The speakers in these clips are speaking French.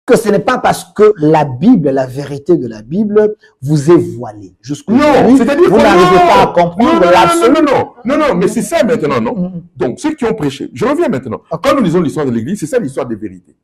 que ce n'est pas parce que la Bible, la vérité de la Bible, vous est voilée. Non, c'est-à-dire vous n'arrivez pas à comprendre l'absolu. Non, mais c'est ça maintenant, non? Donc, ceux qui ont prêché, je reviens maintenant. Quand nous lisons l'histoire de l'Église, c'est ça l'histoire des vérités.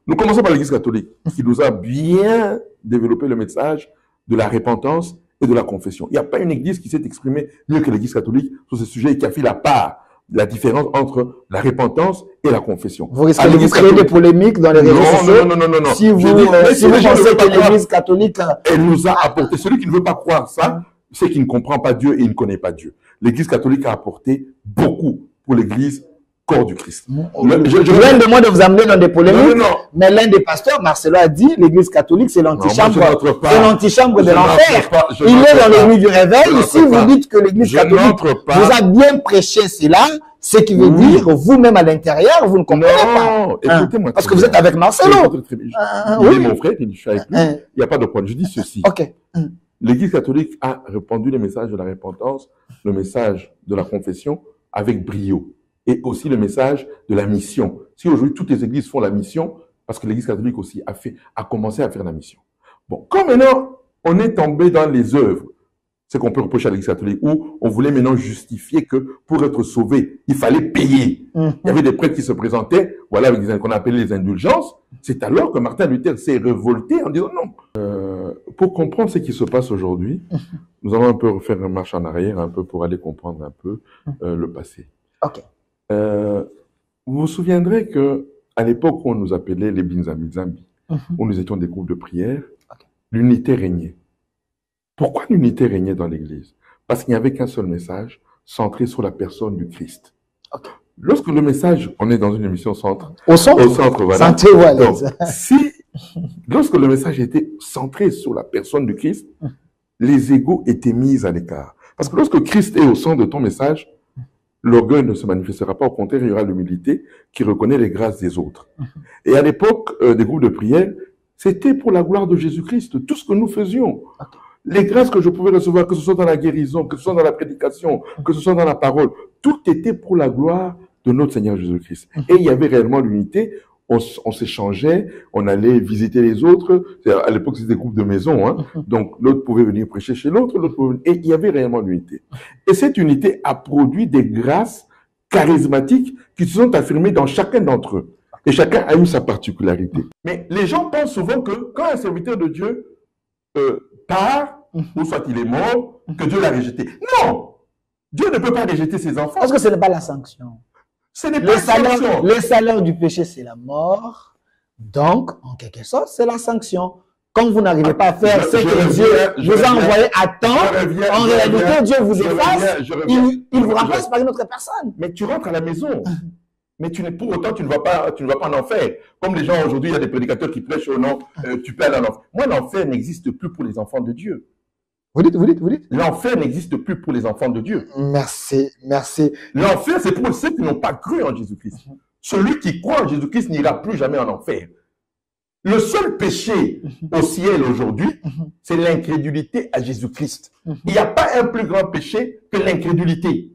Nous commençons par l'Église catholique, qui nous a bien développé le message de la repentance et de la confession. Il n'y a pas une Église qui s'est exprimée mieux que l'Église catholique sur ce sujet et qui a fait la part, la différence entre la repentance et la confession. Vous risquez de vous créer des polémiques dans les réseaux sociaux. Non. Si vous pensez que l'Église catholique... Elle nous a apporté, celui qui ne veut pas croire ça, c'est qu'il ne comprend pas Dieu et il ne connaît pas Dieu. L'Église catholique a apporté beaucoup pour l'Église corps du Christ. L'un de moi de vous amener dans des polémiques, mais l'un des pasteurs, Marcelo, a dit l'Église catholique, c'est l'antichambre de l'enfer. Il est dans les nuits du réveil. Ici, vous dites que l'Église catholique vous a bien prêché cela, ce qui veut dire, vous-même à l'intérieur, vous ne comprenez pas. Écoutez-moi. Parce que vous êtes avec Marcelo. Il est mon frère, je suis avec lui. Il n'y a pas de problème. Je dis ceci. L'Église catholique a répandu le message de la repentance, le message de la confession avec brio. Et aussi le message de la mission. Si aujourd'hui toutes les églises font la mission, parce que l'Église catholique aussi a commencé à faire la mission. Bon, comme maintenant on est tombé dans les œuvres, c'est qu'on peut reprocher à l'Église catholique, où on voulait maintenant justifier que pour être sauvé, il fallait payer. Il y avait des prêtres qui se présentaient, voilà, avec ce qu'on appelait les indulgences. C'est alors que Martin Luther s'est révolté en disant non. Pour comprendre ce qui se passe aujourd'hui, nous allons un peu refaire une marche en arrière, un peu pour aller comprendre un peu le passé. Ok. Vous vous souviendrez que à l'époque où on nous appelait les Binzambi, où nous étions des groupes de prière, l'unité régnait. Pourquoi l'unité régnait dans l'Église? Parce qu'il n'y avait qu'un seul message, centré sur la personne du Christ. Lorsque le message, on est dans une émission centre, au centre, voilà. Donc, lorsque le message était centré sur la personne du Christ, les égos étaient mis à l'écart. Parce que lorsque Christ est au centre de ton message, l'orgueil ne se manifestera pas, au contraire, il y aura l'humilité qui reconnaît les grâces des autres. Et à l'époque des groupes de prière, c'était pour la gloire de Jésus-Christ, tout ce que nous faisions. Les grâces que je pouvais recevoir, que ce soit dans la guérison, que ce soit dans la prédication, que ce soit dans la parole, tout était pour la gloire de notre Seigneur Jésus-Christ. Et il y avait réellement l'unité. On s'échangeait, on allait visiter les autres. À l'époque, c'était des groupes de maison, hein. Donc, l'autre pouvait venir prêcher chez l'autre, et il y avait réellement l'unité. Et cette unité a produit des grâces charismatiques qui se sont affirmées dans chacun d'entre eux. Et chacun a eu sa particularité. Mais les gens pensent souvent que quand un serviteur de Dieu part, ou soit il est mort, que Dieu l'a rejeté. Non! Dieu ne peut pas rejeter ses enfants. Parce que ce n'est pas la sanction. Ce n'est pas la sanction. Le salaire du péché, c'est la mort. Donc, en quelque sorte, c'est la sanction. Quand vous n'arrivez pas à faire ce que Dieu vous a envoyé à temps, en réalité, Dieu vous efface, il vous remplace par une autre personne. Mais tu rentres à la maison. Mais pour autant, tu ne vas pas en enfer. Comme les gens aujourd'hui, il y a des prédicateurs qui prêchent au nom, tu peux aller en enfer. Moi, l'enfer n'existe plus pour les enfants de Dieu. Vous dites. L'enfer n'existe plus pour les enfants de Dieu. Merci. L'enfer, c'est pour ceux qui n'ont pas cru en Jésus-Christ. Celui qui croit en Jésus-Christ n'ira plus jamais en enfer. Le seul péché au ciel aujourd'hui, c'est l'incrédulité à Jésus-Christ. Il n'y a pas un plus grand péché que l'incrédulité.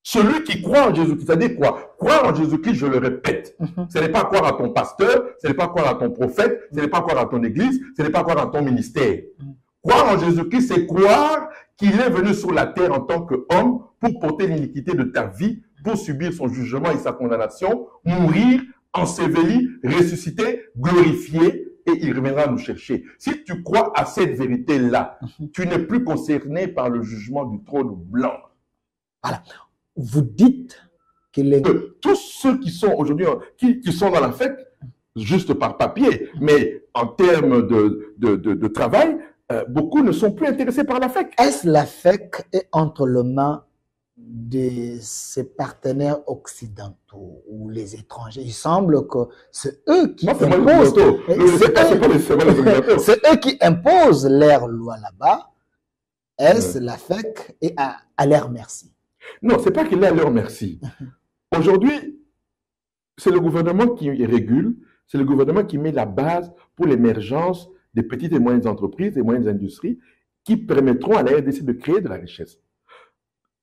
Celui qui croit en Jésus-Christ, c'est-à-dire quoi? Croire en Jésus-Christ, je le répète, ce n'est pas croire à ton pasteur, ce n'est pas croire à ton prophète, ce n'est pas croire à ton église, ce n'est pas croire à ton ministère. Croire en Jésus-Christ, c'est croire qu'il est venu sur la terre en tant qu'homme pour porter l'iniquité de ta vie, pour subir son jugement et sa condamnation, mourir, enseveli, ressuscité, glorifié, et il reviendra nous chercher. Si tu crois à cette vérité-là, tu n'es plus concerné par le jugement du trône blanc. Voilà. Vous dites que tous ceux qui sont aujourd'hui, qui sont dans la FEC, juste par papier, mais en termes de travail, beaucoup ne sont plus intéressés par la FEC. Est-ce la FEC est entre les mains de ses partenaires occidentaux ou les étrangers? Il semble que c'est eux qui imposent. C'est eux qui imposent leur loi là-bas. Est-ce la FEC est à leur merci? Non, c'est pas qu'il est à leur merci. Aujourd'hui, c'est le gouvernement qui régule, c'est le gouvernement qui met la base pour l'émergence des petites et moyennes entreprises, des moyennes industries, qui permettront à la RDC de créer de la richesse.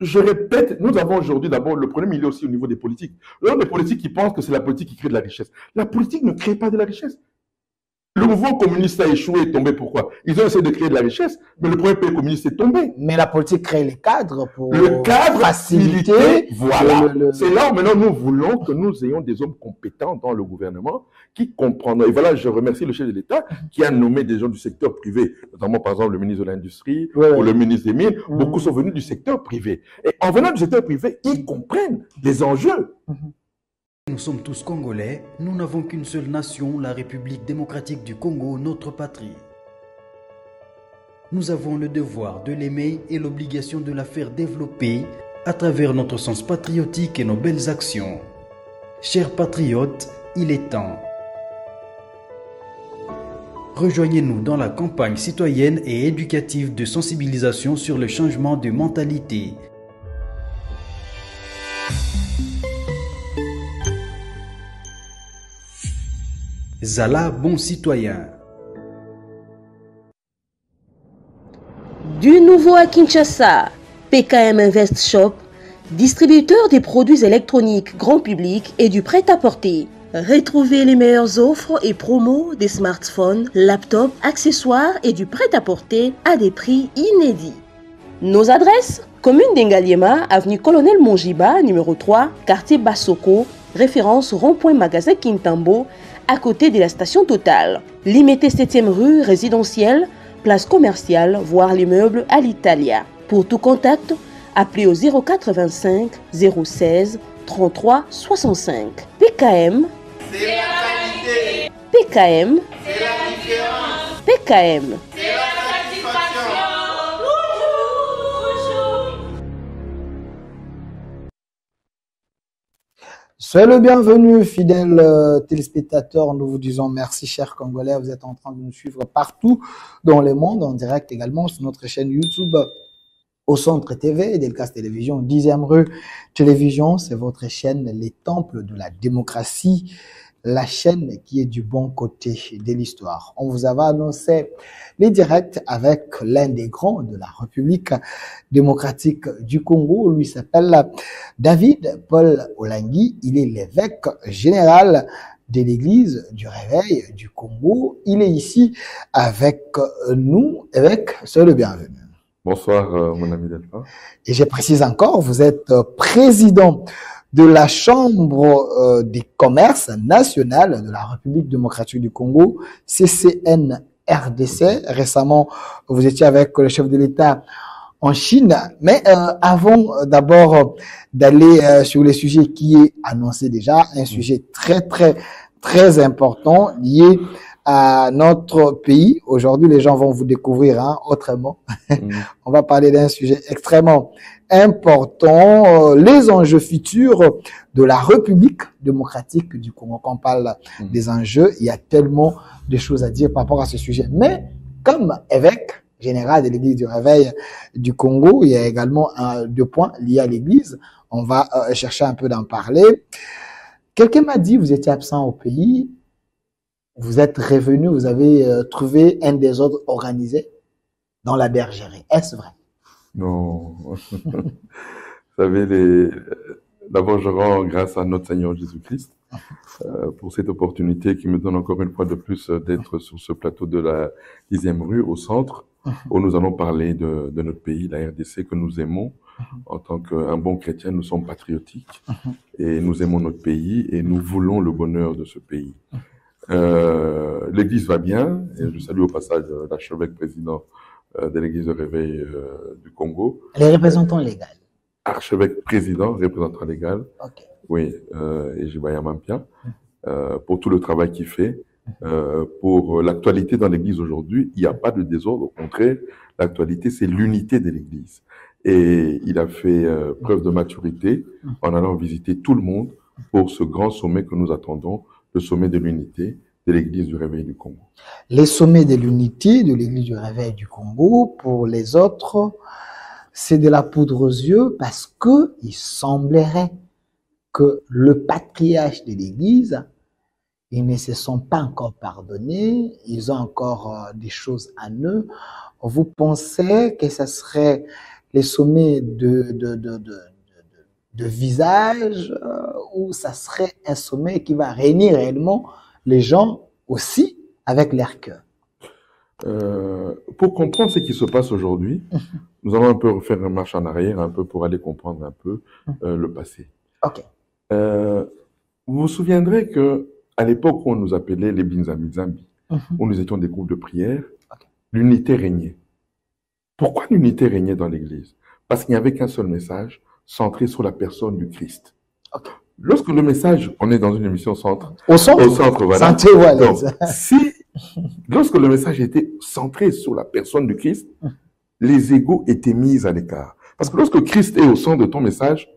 Je répète, nous avons aujourd'hui d'abord, le problème il est aussi au niveau des politiques. Il y a des politiques qui pensent que c'est la politique qui crée de la richesse. La politique ne crée pas de la richesse. Le mouvement communiste a échoué et tombé. Pourquoi? Ils ont essayé de créer de la richesse, mais le premier pays communiste est tombé. Mais la politique crée les cadres pour le cadre faciliter. Voilà. C'est là où maintenant nous voulons que nous ayons des hommes compétents dans le gouvernement qui comprendront. Et voilà, je remercie le chef de l'État qui a nommé des gens du secteur privé, notamment par exemple le ministre de l'Industrie ou le ministre des Mines. Beaucoup sont venus du secteur privé. Et en venant du secteur privé, ils comprennent les enjeux. Nous sommes tous Congolais, nous n'avons qu'une seule nation, la République démocratique du Congo, notre patrie. Nous avons le devoir de l'aimer et l'obligation de la faire développer à travers notre sens patriotique et nos belles actions. Chers patriotes, il est temps. Rejoignez-nous dans la campagne citoyenne et éducative de sensibilisation sur le changement de mentalité. Zala, bon citoyen. Du nouveau à Kinshasa, PKM Invest Shop, distributeur des produits électroniques grand public et du prêt-à-porter. Retrouvez les meilleures offres et promos des smartphones, laptops, accessoires et du prêt-à-porter à des prix inédits. Nos adresses: commune d'Engaliema, avenue Colonel Mongiba, numéro 3, quartier Bassoko, référence rond-point magasin Kintambo, à côté de la station Total. Limité 7e rue, résidentielle, place commerciale, voire l'immeuble à l'Italia. Pour tout contact, appelez au 085 016 33 65. PKM, c'est la qualité. PKM, c'est la différence. PKM, c'est la satisfaction. Soyez le bienvenu, fidèles téléspectateurs. Nous vous disons merci, chers Congolais. Vous êtes en train de nous suivre partout dans le monde, en direct également sur notre chaîne YouTube, au Centre TV, Delcas Télévision, 10e rue Télévision. C'est votre chaîne, les temples de la démocratie, la chaîne qui est du bon côté de l'histoire. On vous avait annoncé les directs avec l'un des grands de la République démocratique du Congo. Lui s'appelle David Paul Olangi. Il est l'évêque général de l'église du Réveil du Congo. Il est ici avec nous. Évêque, soyez le bienvenu. Bonsoir, mon ami Delphin. Et je précise encore, vous êtes président de la Chambre des commerces nationales de la République démocratique du Congo, CCN-RDC. Récemment, vous étiez avec le chef de l'État en Chine. Mais avant d'abord d'aller sur le sujet qui est annoncé déjà, un sujet très important lié à notre pays. Aujourd'hui, les gens vont vous découvrir autrement. On va parler d'un sujet extrêmement important, les enjeux futurs de la République démocratique du Congo. Quand on parle des enjeux, il y a tellement de choses à dire par rapport à ce sujet. Mais comme évêque général de l'Église du Réveil du Congo, il y a également deux points liés à l'Église. On va chercher un peu d'en parler. Quelqu'un m'a dit, vous étiez absent au pays, vous êtes revenu, vous avez trouvé un désordre organisé dans la bergerie. Est-ce vrai? Non. Vous savez, d'abord, je rends grâce à notre Seigneur Jésus-Christ pour cette opportunité qui me donne encore une fois de plus d'être sur ce plateau de la 10e rue, au centre, où nous allons parler de notre pays, la RDC, que nous aimons. En tant qu'un bon chrétien, nous sommes patriotiques et nous aimons notre pays et nous voulons le bonheur de ce pays. L'Église va bien, et je salue au passage l'archevêque président de l'Église de Réveil du Congo. Les représentants légaux. Archevêque président, représentant légal. Okay. Oui, et Jibaya Mampia, pour tout le travail qu'il fait. Pour l'actualité dans l'Église aujourd'hui, il n'y a pas de désordre, au contraire, l'actualité c'est l'unité de l'Église. Et il a fait preuve de maturité en allant visiter tout le monde pour ce grand sommet que nous attendons, le sommet de l'unité de l'Église du Réveil du Congo. Les sommets de l'unité de l'Église du Réveil du Congo, pour les autres, c'est de la poudre aux yeux parce que il semblerait que le patriarche de l'Église, ils ne se sont pas encore pardonnés, ils ont encore des choses à eux. Vous pensez que ça serait les sommets de visage ou ça serait un sommet qui va réunir réellement les gens aussi avec leur cœur. Pour comprendre ce qui se passe aujourd'hui, nous allons un peu faire une marche en arrière, un peu pour aller comprendre un peu le passé. Ok. Vous vous souviendrez que à l'époque où on nous appelait les Binzamizambi, où nous étions des groupes de prière, l'unité régnait. Pourquoi l'unité régnait dans l'Église? Parce qu'il n'y avait qu'un seul message, centré sur la personne du Christ. Okay. Lorsque le message, on est dans une émission centre, au centre, voilà. Donc, lorsque le message était centré sur la personne du Christ, les égos étaient mis à l'écart. Parce que lorsque Christ est au centre de ton message,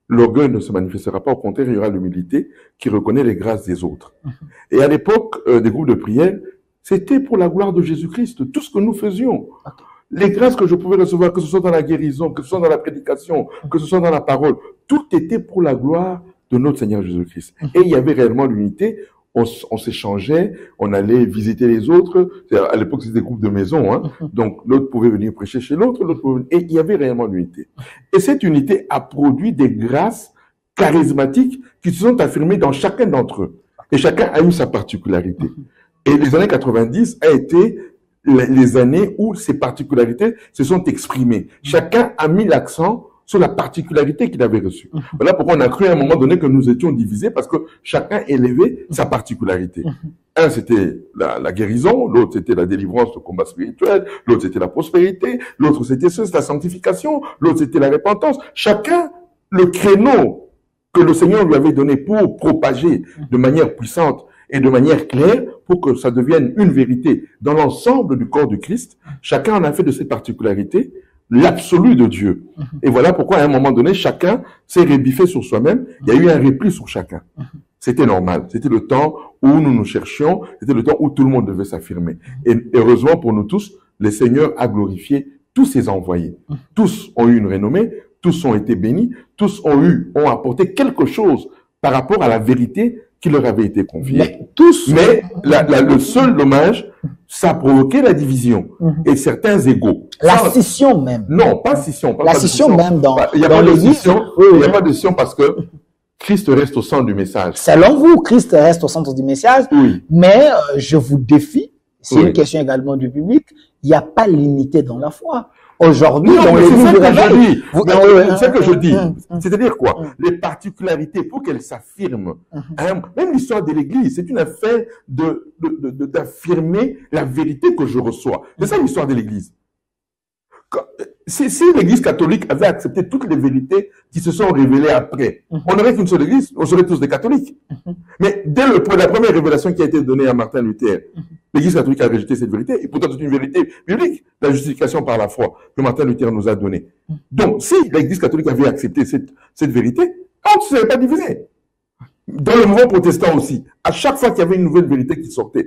l'orgueil ne se manifestera pas. Au contraire, il y aura l'humilité qui reconnaît les grâces des autres. Et à l'époque des groupes de prière, c'était pour la gloire de Jésus-Christ, tout ce que nous faisions. Les grâces que je pouvais recevoir, que ce soit dans la guérison, que ce soit dans la prédication, que ce soit dans la parole, tout était pour la gloire de notre Seigneur Jésus-Christ. Et il y avait réellement l'unité. On s'échangeait, on allait visiter les autres. À l'époque, c'était des groupes de maison, hein. Donc, l'autre pouvait venir prêcher chez l'autre, et il y avait réellement l'unité. Et cette unité a produit des grâces charismatiques qui se sont affirmées dans chacun d'entre eux. Et chacun a eu sa particularité. Et les années 90 a été les années où ces particularités se sont exprimées. Chacun a mis l'accent sur la particularité qu'il avait reçue. Voilà pourquoi on a cru à un moment donné que nous étions divisés, parce que chacun élevait sa particularité. Un, c'était la guérison, l'autre, c'était la délivrance, le combat spirituel, l'autre, c'était la prospérité, l'autre, c'était la sanctification, l'autre, c'était la repentance. Chacun, le créneau que le Seigneur lui avait donné pour propager de manière puissante et de manière claire, pour que ça devienne une vérité dans l'ensemble du corps du Christ, chacun en a fait de ses particularités l'absolu de Dieu. Et voilà pourquoi, à un moment donné, chacun s'est rébiffé sur soi-même. Il y a eu un repli sur chacun. C'était normal. C'était le temps où nous nous cherchions. C'était le temps où tout le monde devait s'affirmer. Et heureusement pour nous tous, le Seigneur a glorifié tous ses envoyés. Tous ont eu une renommée. Tous ont été bénis. Tous ont apporté quelque chose par rapport à la vérité qui leur avait été confiée. Mais le seul dommage, ça a provoqué la division et certains égos. La scission même. Non, pas scission. La scission même dans l'Église. Il n'y a pas de scission. Il n'y a pas de scission parce que Christ reste au centre du message. Selon vous, Christ reste au centre du message. Oui. Mais je vous défie, c'est une question également du public, il n'y a pas l'unité dans la foi. Aujourd'hui, dans l'Église du réveil, c'est ce que je dis. C'est-à-dire quoi? Les particularités, pour qu'elles s'affirment, même l'histoire de l'Église, c'est une affaire d'affirmer la vérité que je reçois. C'est ça l'histoire de l'Église. Si l'Église catholique avait accepté toutes les vérités qui se sont révélées après, on n'aurait qu'une seule Église, on serait tous des catholiques. Mais dès la première révélation qui a été donnée à Martin Luther, l'Église catholique a rejeté cette vérité, et pourtant c'est une vérité biblique, la justification par la foi que Martin Luther nous a donnée. Donc, si l'Église catholique avait accepté cette vérité, on ne serait pas divisé. Dans le mouvement protestant aussi, à chaque fois qu'il y avait une nouvelle vérité qui sortait,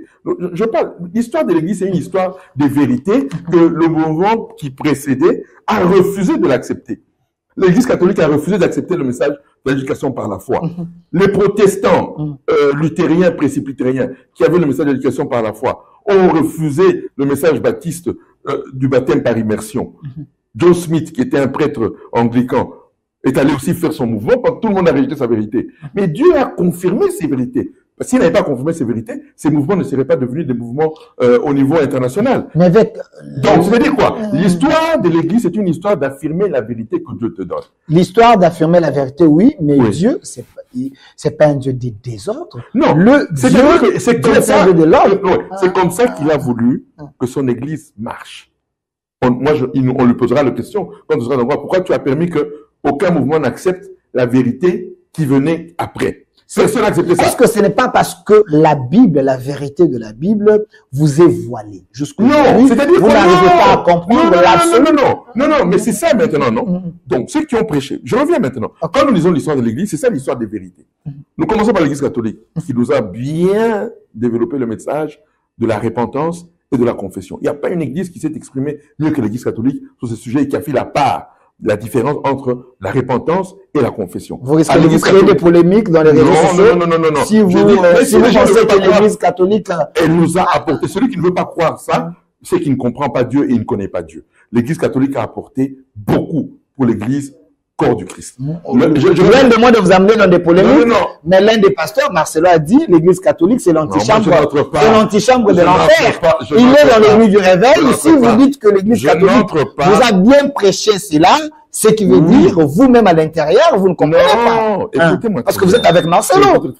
je parle, l'histoire de l'Église, c'est une histoire de vérité que le mouvement qui précédait a refusé de l'accepter. L'Église catholique a refusé d'accepter le message de l'éducation par la foi. Les protestants luthériens, presbytériens, qui avaient le message de l'éducation par la foi, ont refusé le message baptiste du baptême par immersion. John Smith, qui était un prêtre anglican, est allé aussi faire son mouvement, parce que tout le monde a rejeté sa vérité. Mais Dieu a confirmé ses vérités. S'il n'avait pas confirmé ses vérités, ces mouvements ne seraient pas devenus des mouvements au niveau international. Mais avec... Donc, ça veut dire quoi? L'histoire de l'Église, c'est une histoire d'affirmer la vérité que Dieu te donne. L'histoire d'affirmer la vérité, oui, mais oui. Dieu, c'est pas un Dieu des désordres. Non, c'est comme ça, c'est comme ça qu'il a voulu que son Église marche. On lui posera la question, quand on sera dans le pourquoi tu as permis que aucun mouvement n'accepte la vérité qui venait après. Personne n'acceptait ça. Est-ce que ce n'est pas parce que la Bible, la vérité de la Bible, vous est voilée jusqu'au Non, c'est-à-dire vous n'arrivez pas à comprendre l'absolu. Non, mais c'est ça maintenant, non? Donc, ceux qui ont prêché, je reviens maintenant. Quand nous lisons l'histoire de l'Église, c'est ça l'histoire des vérités. Nous commençons par l'Église catholique, qui nous a bien développé le message de la repentance et de la confession. Il n'y a pas une Église qui s'est exprimée mieux que l'Église catholique sur ce sujet et qui a fait la différence entre la repentance et la confession. Vous risquez de créer des polémiques dans les réseaux sociaux. Non. Si vous pensez que l'Église catholique... Elle nous a apporté. Celui qui ne veut pas croire ça, c'est qu'il ne comprend pas Dieu et il ne connaît pas Dieu. L'Église catholique a apporté beaucoup pour l'Église corps du Christ. Loin de moi de vous amener dans des polémiques, mais l'un des pasteurs, Marcelo, a dit l'église catholique, c'est l'antichambre de l'enfer. Il est dans l'église du réveil. Ici, vous dites que l'église catholique vous a bien prêché cela, ce qui veut dire, vous-même à l'intérieur, vous ne comprenez pas. Écoutez-moi. Parce que vous êtes avec Marcelo.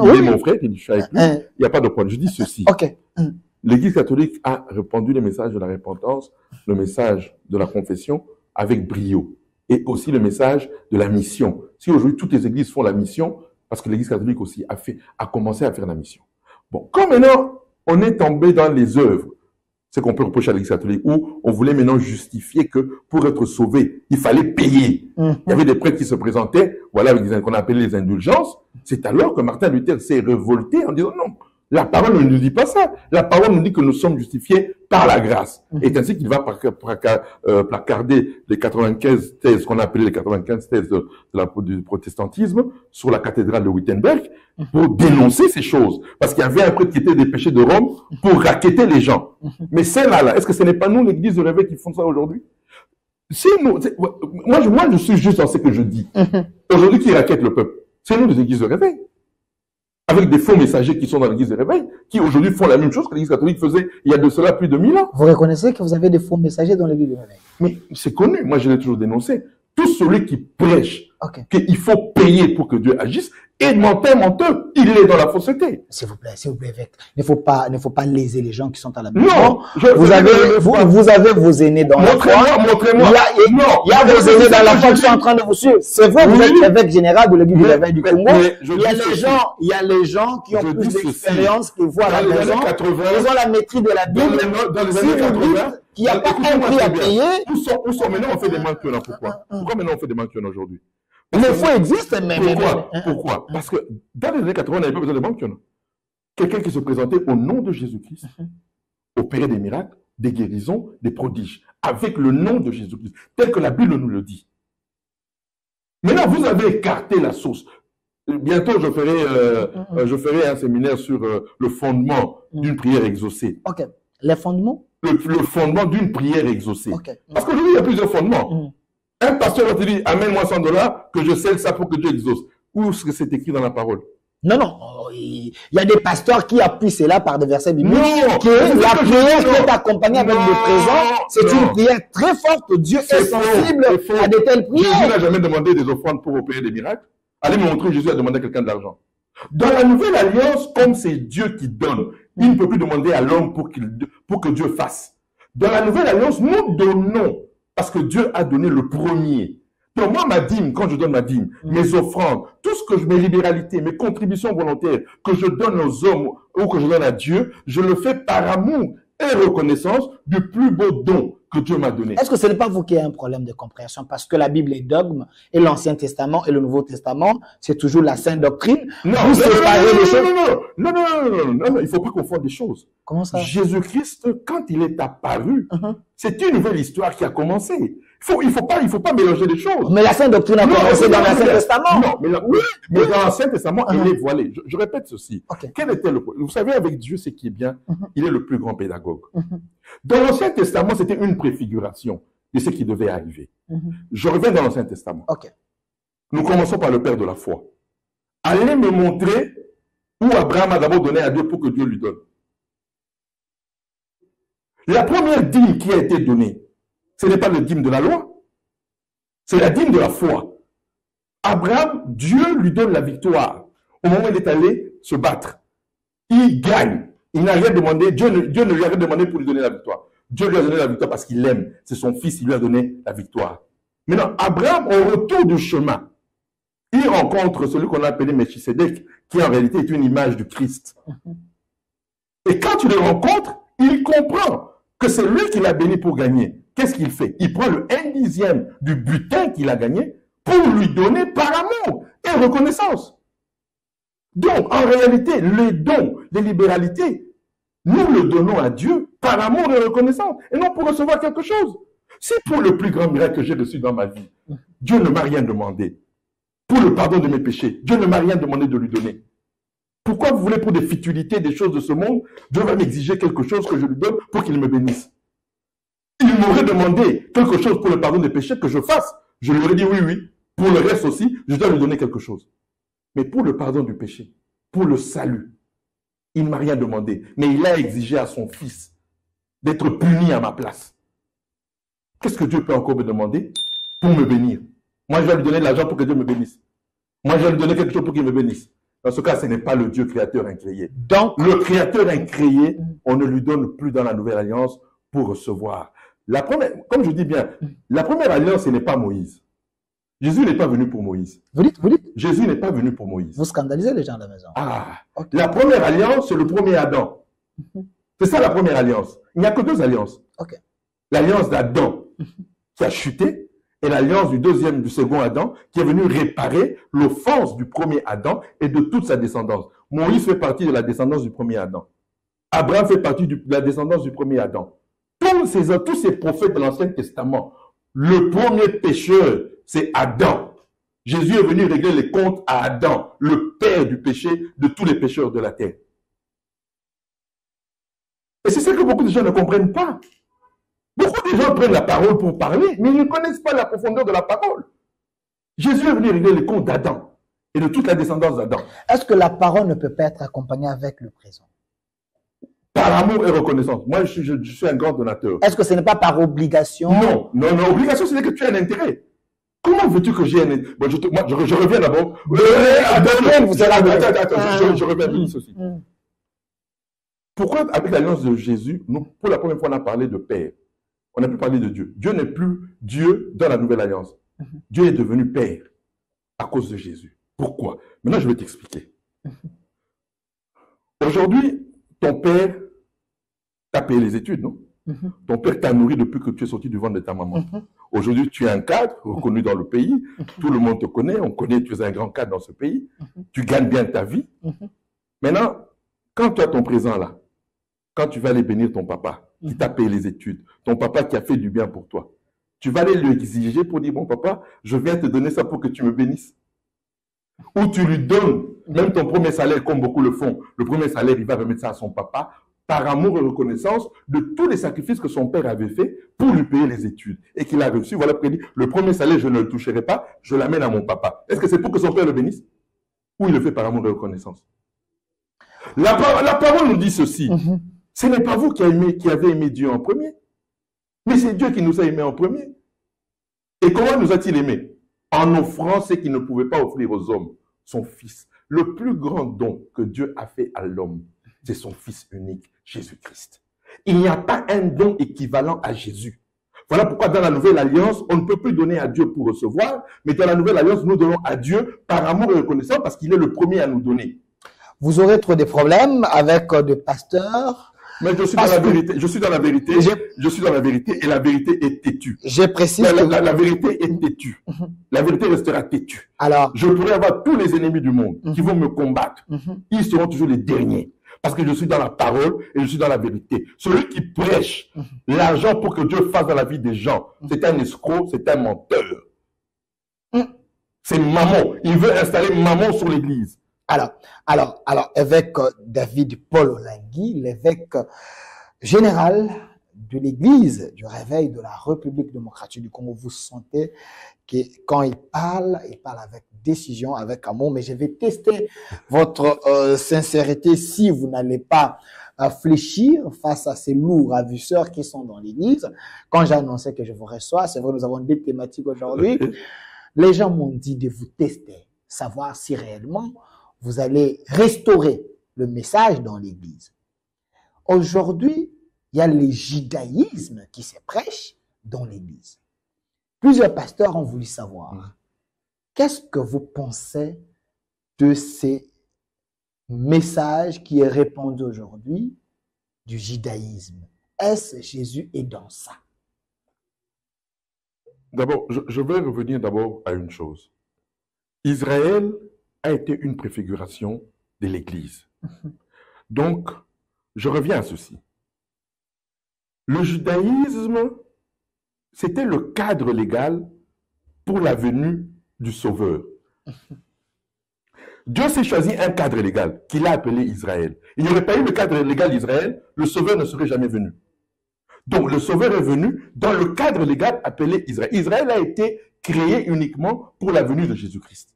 Oui, mon frère, je suis avec lui. Il n'y a pas de problème. Je dis ceci. L'église catholique a répandu le message de la repentance, le message de la confession avec brio. Et aussi le message de la mission. Si aujourd'hui toutes les églises font la mission, parce que l'église catholique aussi a commencé à faire la mission. Bon, comme maintenant on est tombé dans les œuvres, c'est qu'on peut reprocher à l'église catholique, où on voulait maintenant justifier que pour être sauvé, il fallait payer. Il y avait des prêtres qui se présentaient, voilà, avec des qu'on appelait les indulgences. C'est alors que Martin Luther s'est révolté en disant non. La parole ne nous dit pas ça. La parole nous dit que nous sommes justifiés par la grâce. Et c'est ainsi qu'il va placarder les 95 thèses qu'on appelait les 95 thèses du protestantisme sur la cathédrale de Wittenberg pour dénoncer ces choses. Parce qu'il y avait un prêtre qui était dépêché de Rome pour racketter les gens. Mais celle-là, est-ce que ce n'est pas nous, l'église de réveil, qui font ça aujourd'hui? Si nous, moi, je suis juste dans ce que je dis. Aujourd'hui, qui raquette le peuple? C'est nous, les églises de réveil. Avec des faux messagers qui sont dans l'église de réveil, qui aujourd'hui font la même chose que l'église catholique faisait il y a de cela plus de 1000 ans. Vous reconnaissez que vous avez des faux messagers dans l'église de réveil? Mais c'est connu, moi je l'ai toujours dénoncé. Tout celui qui prêche qu'il faut payer pour que Dieu agisse est menteur, il est dans la fausseté. S'il vous plaît, évêque. Il ne faut pas léser les gens qui sont à la maison. Non, vous avez vos aînés dans la foi. Montrez-moi. Il y a vos aînés dans la foi qui sont en train de vous suivre. C'est vrai, vous êtes évêque général de l'église du réveil du Congo. Il y a les gens qui ont plus d'expérience, qui voient la maison. Ils ont la maîtrise de la Bible. Dans les années 80, il n'y a pas un prix à payer. Où sont maintenant on fait des manqueurs? Pourquoi maintenant on fait des manqueurs aujourd'hui? Les faux existent, mais... Pourquoi? Parce que dans les années 80, on n'avait pas besoin de manqueurs. Quelqu'un qui se présentait au nom de Jésus-Christ, opérait des miracles, des guérisons, des prodiges, avec le nom de Jésus-Christ, tel que la Bible nous le dit. Maintenant, vous avez écarté la source. Bientôt, je ferai un séminaire sur le fondement d'une prière exaucée. Les fondements? Le fondement d'une prière exaucée. Parce qu'aujourd'hui, il y a plusieurs fondements. Un pasteur va te dire, amène-moi $100 que je scelle ça pour que Dieu exauce. Où est-ce que c'est écrit dans la parole? Non. Il y a des pasteurs qui appuient cela par des versets bibliques. La prière qui est accompagnée avec des présents, c'est une prière très forte. Dieu est sensible à de telles prières. Jésus n'a jamais demandé des offrandes pour opérer des miracles. Allez me montrer où Jésus a demandé à quelqu'un de l'argent. Dans la nouvelle alliance, comme c'est Dieu qui donne, il ne peut plus demander à l'homme pour que Dieu fasse. Dans la nouvelle alliance, nous donnons parce que Dieu a donné le premier. Donc moi, ma dîme, quand je donne ma dîme, mes offrandes, tout ce que mes libéralités, mes contributions volontaires que je donne aux hommes ou que je donne à Dieu, je le fais par amour et reconnaissance du plus beau don que Dieu m'a donné. Est-ce que ce n'est pas vous qui avez un problème de compréhension? Parce que la Bible est dogme et l'Ancien Testament et le Nouveau Testament, c'est toujours la sainte doctrine. Non, il ne faut pas confondre des choses. Comment ça? Jésus-Christ, quand il est apparu, c'est une nouvelle histoire qui a commencé. Il faut pas mélanger les choses. Mais la sainte doctrine a commencé dans l'Ancien Testament. Non, mais dans l'Ancien Testament, il est voilé. Je répète ceci. Quel était vous savez, avec Dieu, ce qui est bien, il est le plus grand pédagogue. Dans l'Ancien Testament, c'était une préfiguration de ce qui devait arriver. Je reviens dans l'Ancien Testament. Nous commençons par le Père de la foi. Allez me montrer où Abraham a d'abord donné à Dieu pour que Dieu lui donne. La première dîme qui a été donnée, ce n'est pas le dîme de la loi, c'est la dîme de la foi. Abraham, Dieu lui donne la victoire. Au moment où il est allé se battre, il gagne. Il n'a rien demandé, Dieu ne lui a rien demandé pour lui donner la victoire. Dieu lui a donné la victoire parce qu'il l'aime. C'est son fils, il lui a donné la victoire. Maintenant, Abraham, au retour du chemin, il rencontre celui qu'on a appelé Melchisédek, qui en réalité est une image du Christ. Et quand tu le rencontres, il comprend que c'est lui qui l'a béni pour gagner. Qu'est-ce qu'il fait? Il prend le 1/10 du butin qu'il a gagné pour lui donner par amour et reconnaissance. Donc, en réalité, les dons, les libéralités, nous le donnons à Dieu par amour et reconnaissance, et non pour recevoir quelque chose. Si pour le plus grand miracle que j'ai reçu dans ma vie, Dieu ne m'a rien demandé, pour le pardon de mes péchés, Dieu ne m'a rien demandé de lui donner. Pourquoi vous voulez pour des futilités, des choses de ce monde, Dieu va m'exiger quelque chose que je lui donne pour qu'il me bénisse? Il m'aurait demandé quelque chose pour le pardon des péchés que je fasse. je lui aurais dit oui, oui. Pour le reste aussi, je dois lui donner quelque chose. Mais pour le pardon du péché, pour le salut, il ne m'a rien demandé. Mais il a exigé à son fils d'être puni à ma place. Qu'est-ce que Dieu peut encore me demander pour me bénir? Moi, je vais lui donner de l'argent pour que Dieu me bénisse. Moi, je vais lui donner quelque chose pour qu'il me bénisse. Dans ce cas, ce n'est pas le Dieu créateur incréé. Donc, le créateur incréé, on ne lui donne plus dans la nouvelle alliance pour recevoir. La première, comme je dis bien, la première alliance, ce n'est pas Moïse. Jésus n'est pas venu pour Moïse. Vous dites? Jésus n'est pas venu pour Moïse. Vous scandalisez les gens à la maison. Ah, okay. La première alliance, c'est le premier Adam. C'est ça la première alliance. Il n'y a que deux alliances. Okay. L'alliance d'Adam qui a chuté et l'alliance du second Adam qui est venu réparer l'offense du premier Adam et de toute sa descendance. Moïse fait partie de la descendance du premier Adam. Abraham fait partie de la descendance du premier Adam. Tous ces prophètes de l'Ancien Testament, le premier pécheur, c'est Adam. Jésus est venu régler les comptes à Adam, le père du péché de tous les pécheurs de la terre. Et c'est ça que beaucoup de gens ne comprennent pas. Beaucoup de gens prennent la parole pour parler, mais ils ne connaissent pas la profondeur de la parole. Jésus est venu régler les comptes d'Adam et de toute la descendance d'Adam. Est-ce que la parole ne peut pas être accompagnée avec le présent? Par amour et reconnaissance. Moi, je suis un grand donateur. Est-ce que ce n'est pas par obligation? Non. Obligation, c'est que tu as un intérêt. Comment veux-tu que j'ai un intérêt? Bon, je reviens d'abord. Attends, je reviens de ceci. Pourquoi, avec l'alliance de Jésus, nous, pour la première fois, on a parlé de Père. On n'a plus parlé de Dieu. Dieu n'est plus Dieu dans la nouvelle alliance. Dieu est devenu Père à cause de Jésus. Pourquoi? Maintenant, je vais t'expliquer. Aujourd'hui, ton père t'a payé les études, non? Ton père t'a nourri depuis que tu es sorti du ventre de ta maman. Aujourd'hui, tu es un cadre reconnu dans le pays. Tout le monde te connaît. On connaît que tu es un grand cadre dans ce pays. Tu gagnes bien ta vie. Maintenant, quand tu as ton présent là, quand tu vas aller bénir ton papa, qui t'a payé les études, ton papa qui a fait du bien pour toi, tu vas aller lui exiger pour dire, bon papa, je viens te donner ça pour que tu me bénisses. Ou tu lui donnes même ton premier salaire, comme beaucoup le font. Le premier salaire, il va remettre ça à son papa, par amour et reconnaissance de tous les sacrifices que son père avait fait pour lui payer les études. Et qu'il a reçu, voilà, il dit, le premier salaire, je ne le toucherai pas, je l'amène à mon papa. Est-ce que c'est pour que son père le bénisse? Ou il le fait par amour et reconnaissance? La parole nous dit ceci. Ce n'est pas vous qui avez aimé Dieu en premier, mais c'est Dieu qui nous a aimés en premier. Et comment nous a-t-il aimés? En offrant ce qu'il ne pouvait pas offrir aux hommes, son Fils. Le plus grand don que Dieu a fait à l'homme, c'est son Fils unique, Jésus-Christ. Il n'y a pas un don équivalent à Jésus. Voilà pourquoi dans la nouvelle alliance, on ne peut plus donner à Dieu pour recevoir, mais dans la nouvelle alliance, nous donnons à Dieu par amour et reconnaissance parce qu'il est le premier à nous donner. Vous aurez trop des problèmes avec des pasteurs. Mais je suis dans la vérité, je suis dans la vérité, je suis dans la vérité et la vérité est têtue. J'ai précisé. La vérité est têtue. La vérité restera têtue. Alors, je pourrais avoir tous les ennemis du monde qui vont me combattre. Ils seront toujours les derniers. Parce que je suis dans la parole et je suis dans la vérité. Celui qui prêche l'argent pour que Dieu fasse dans la vie des gens, c'est un escroc, c'est un menteur. C'est Mammon. Il veut installer Mammon sur l'église. Alors, évêque David Paul Olingui, l'évêque général de l'église du réveil de la République démocratique du Congo, vous sentez que quand il parle avec décision, avec amour, mais je vais tester votre sincérité si vous n'allez pas fléchir face à ces lourds ravisseurs qui sont dans l'église. Quand j'ai annoncé que je vous reçois, c'est vrai, nous avons des thématiques aujourd'hui. Les gens m'ont dit de vous tester, savoir si réellement vous allez restaurer le message dans l'église. Aujourd'hui, il y a le judaïsme qui se prêche dans l'église. Plusieurs pasteurs ont voulu savoir, qu'est-ce que vous pensez de ces messages qui est répandu aujourd'hui du judaïsme? Est-ce Jésus est dans ça? D'abord, je vais revenir d'abord à une chose. Israël a été une préfiguration de l'Église. Donc, je reviens à ceci. Le judaïsme, c'était le cadre légal pour la venue du Sauveur. Dieu s'est choisi un cadre légal qu'il a appelé Israël. Il n'y aurait pas eu le cadre légal d'Israël, le Sauveur ne serait jamais venu. Donc, le Sauveur est venu dans le cadre légal appelé Israël. Israël a été créé uniquement pour la venue de Jésus-Christ.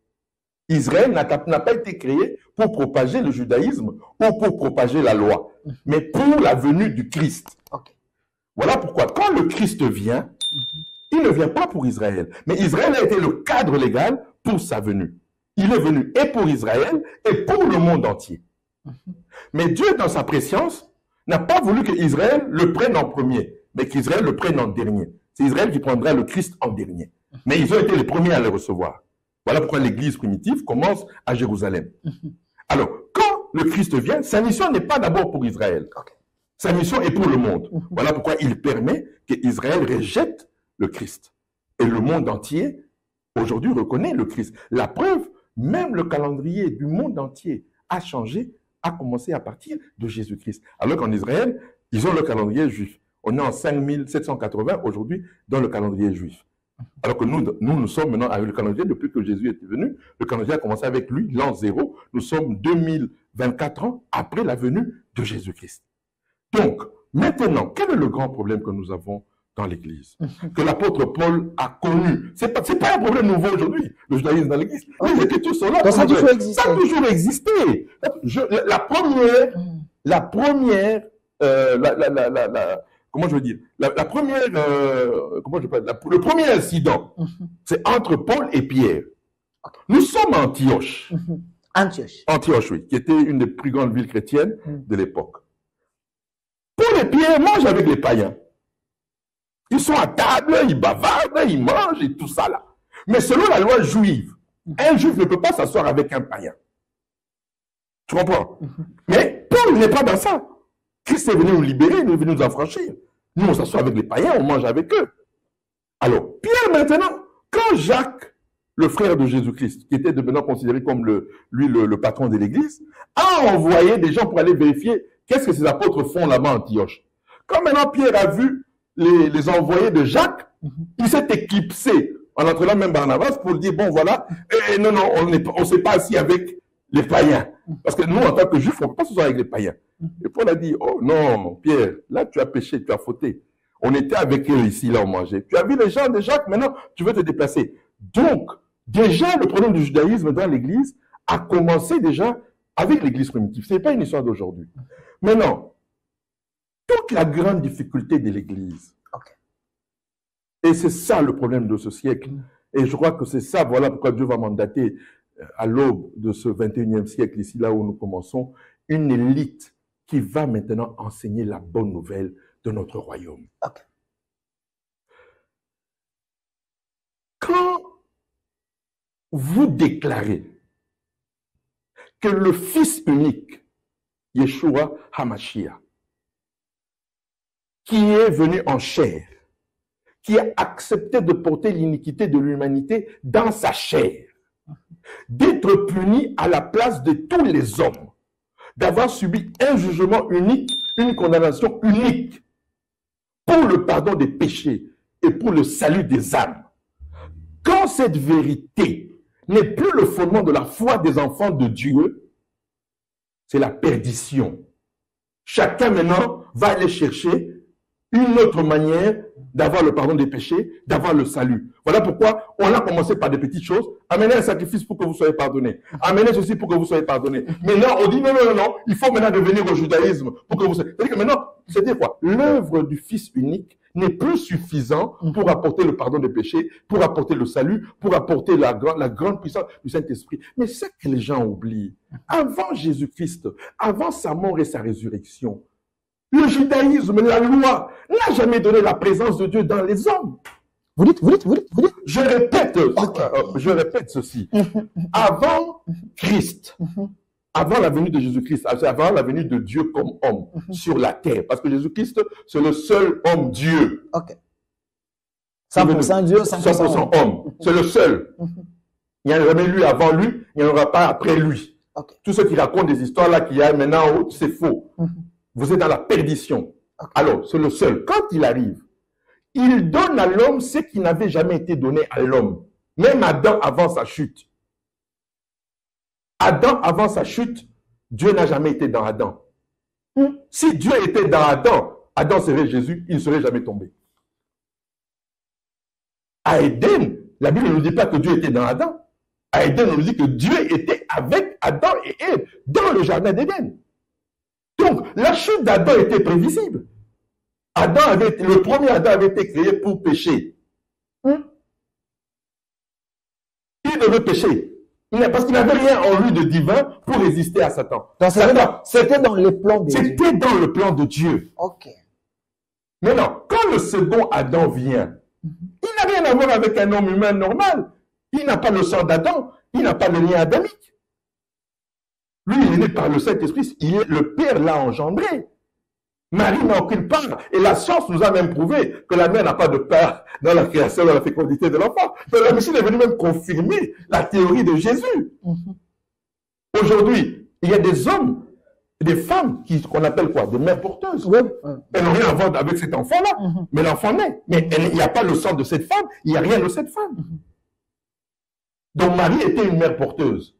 Israël n'a pas été créé pour propager le judaïsme ou pour propager la loi, mais pour la venue du Christ. Okay. Voilà pourquoi, quand le Christ vient, il ne vient pas pour Israël, mais Israël a été le cadre légal pour sa venue. Il est venu et pour Israël et pour le monde entier. Mais Dieu, dans sa préscience, n'a pas voulu qu'Israël le prenne en premier, mais qu'Israël le prenne en dernier. C'est Israël qui prendra le Christ en dernier. Mais ils ont été les premiers à le recevoir. Voilà pourquoi l'Église primitive commence à Jérusalem. Alors, quand le Christ vient, sa mission n'est pas d'abord pour Israël. Sa mission est pour le monde. Voilà pourquoi il permet qu'Israël rejette le Christ. Et le monde entier, aujourd'hui, reconnaît le Christ. La preuve, même le calendrier du monde entier a changé, a commencé à partir de Jésus-Christ. Alors qu'en Israël, ils ont le calendrier juif. On est en 5780 aujourd'hui dans le calendrier juif. Alors que nous sommes maintenant avec le calendrier depuis que Jésus est venu. Le calendrier a commencé avec lui, l'an 0. Nous sommes 2024 ans après la venue de Jésus-Christ. Donc, maintenant, quel est le grand problème que nous avons dans l'Église? Que l'apôtre Paul a connu. C'est pas un problème nouveau aujourd'hui, le judaïsme dans l'Église. Les Écritures sont là. Donc ça a toujours existé. Ça a toujours existé. Comment je veux dire, le premier incident, c'est entre Paul et Pierre. Nous sommes à Antioche. Antioche, oui, qui était une des plus grandes villes chrétiennes de l'époque. Paul et Pierre mangent avec les païens. Ils sont à table, ils bavardent, ils mangent et tout ça là. Mais selon la loi juive, un juif ne peut pas s'asseoir avec un païen. Tu comprends? Mais Paul n'est pas dans ça. Christ est venu nous libérer, il est venu nous affranchir. Nous, on s'assoit avec les païens, on mange avec eux. Alors, Pierre, maintenant, quand Jacques, le frère de Jésus-Christ, qui était maintenant considéré comme le patron de l'Église, a envoyé des gens pour aller vérifier qu'est-ce que ces apôtres font là-bas à Antioche. Quand maintenant Pierre a vu les envoyés de Jacques, il s'est éclipsé en entraînant même Barnabas pour dire, bon voilà, non, on ne s'est pas assis avec les païens. Parce que nous, en tant que juifs, on ne peut pas se voir avec les païens. Et Paul a dit, oh non, Pierre, là tu as péché, tu as fauté. On était avec eux ici, là on mangeait. Tu as vu les gens de Jacques, maintenant tu veux te déplacer. Donc, déjà, le problème du judaïsme dans l'Église a commencé déjà avec l'Église primitive. Ce n'est pas une histoire d'aujourd'hui. Maintenant, toute la grande difficulté de l'Église, et c'est ça le problème de ce siècle, et je crois que c'est ça, voilà pourquoi Dieu va mandater à l'aube de ce 21e siècle, ici là où nous commençons, une élite qui va maintenant enseigner la bonne nouvelle de notre royaume. Quand vous déclarez que le Fils unique, Yeshua HaMashiach, qui est venu en chair, qui a accepté de porter l'iniquité de l'humanité dans sa chair, d'être puni à la place de tous les hommes, d'avoir subi un jugement unique, une condamnation unique pour le pardon des péchés et pour le salut des âmes. Quand cette vérité n'est plus le fondement de la foi des enfants de Dieu, c'est la perdition. Chacun maintenant va aller chercher une autre manière d'avoir le pardon des péchés, d'avoir le salut. Voilà pourquoi on a commencé par des petites choses. Amenez un sacrifice pour que vous soyez pardonnés. Amenez ceci pour que vous soyez pardonnés. Maintenant, on dit non, il faut maintenant revenir au judaïsme pour que vous soyez. C'est-à-dire que maintenant, c'est-à-dire quoi? L'œuvre du Fils unique n'est plus suffisant pour apporter le pardon des péchés, pour apporter le salut, pour apporter la grande puissance du Saint-Esprit. Mais ce que les gens oublient, avant Jésus-Christ, avant sa mort et sa résurrection, le judaïsme, la loi, n'a jamais donné la présence de Dieu dans les hommes. Vous dites. Je répète ceci. Avant Christ, avant la venue de Jésus-Christ, avant la venue de Dieu comme homme sur la terre, parce que Jésus-Christ, c'est le seul homme Dieu. 100% Dieu, 100% homme. C'est le seul. Il n'y en a jamais eu avant lui, il n'y en aura pas après lui. Tout ce qui raconte des histoires là qu'il y a maintenant, c'est faux. Vous êtes dans la perdition. Alors, c'est le seul. Quand il arrive, il donne à l'homme ce qui n'avait jamais été donné à l'homme. Même Adam avant sa chute. Adam avant sa chute, Dieu n'a jamais été dans Adam. Si Dieu était dans Adam, Adam serait Jésus, il ne serait jamais tombé. À Éden, La Bible ne nous dit pas que Dieu était dans Adam. À Éden, on nous dit que Dieu était avec Adam et Ève dans le jardin d'Éden. Donc, la chute d'Adam était prévisible. Le premier Adam avait été créé pour pécher. Il devait pécher. Parce qu'il n'avait rien en lui de divin pour résister à Satan. C'était dans le plan de Dieu. C'était dans le plan de Dieu. Ok. Maintenant, quand le second Adam vient, il n'a rien à voir avec un homme humain normal. Il n'a pas le sang d'Adam, il n'a pas le lien adamique. Lui, il est né par le Saint-Esprit, le Père l'a engendré. Marie n'a aucune part. Et la science nous a même prouvé que la mère n'a pas de part dans la création, dans la fécondité de l'enfant. Donc la médecine est venue même confirmer la théorie de Jésus. Aujourd'hui, il y a des hommes, des femmes qu'on appelle quoi? Des mères porteuses. Elles n'ont rien à voir avec cet enfant-là. Mais l'enfant naît. Mais il n'y a pas le sang de cette femme, il n'y a rien de cette femme. Donc Marie était une mère porteuse.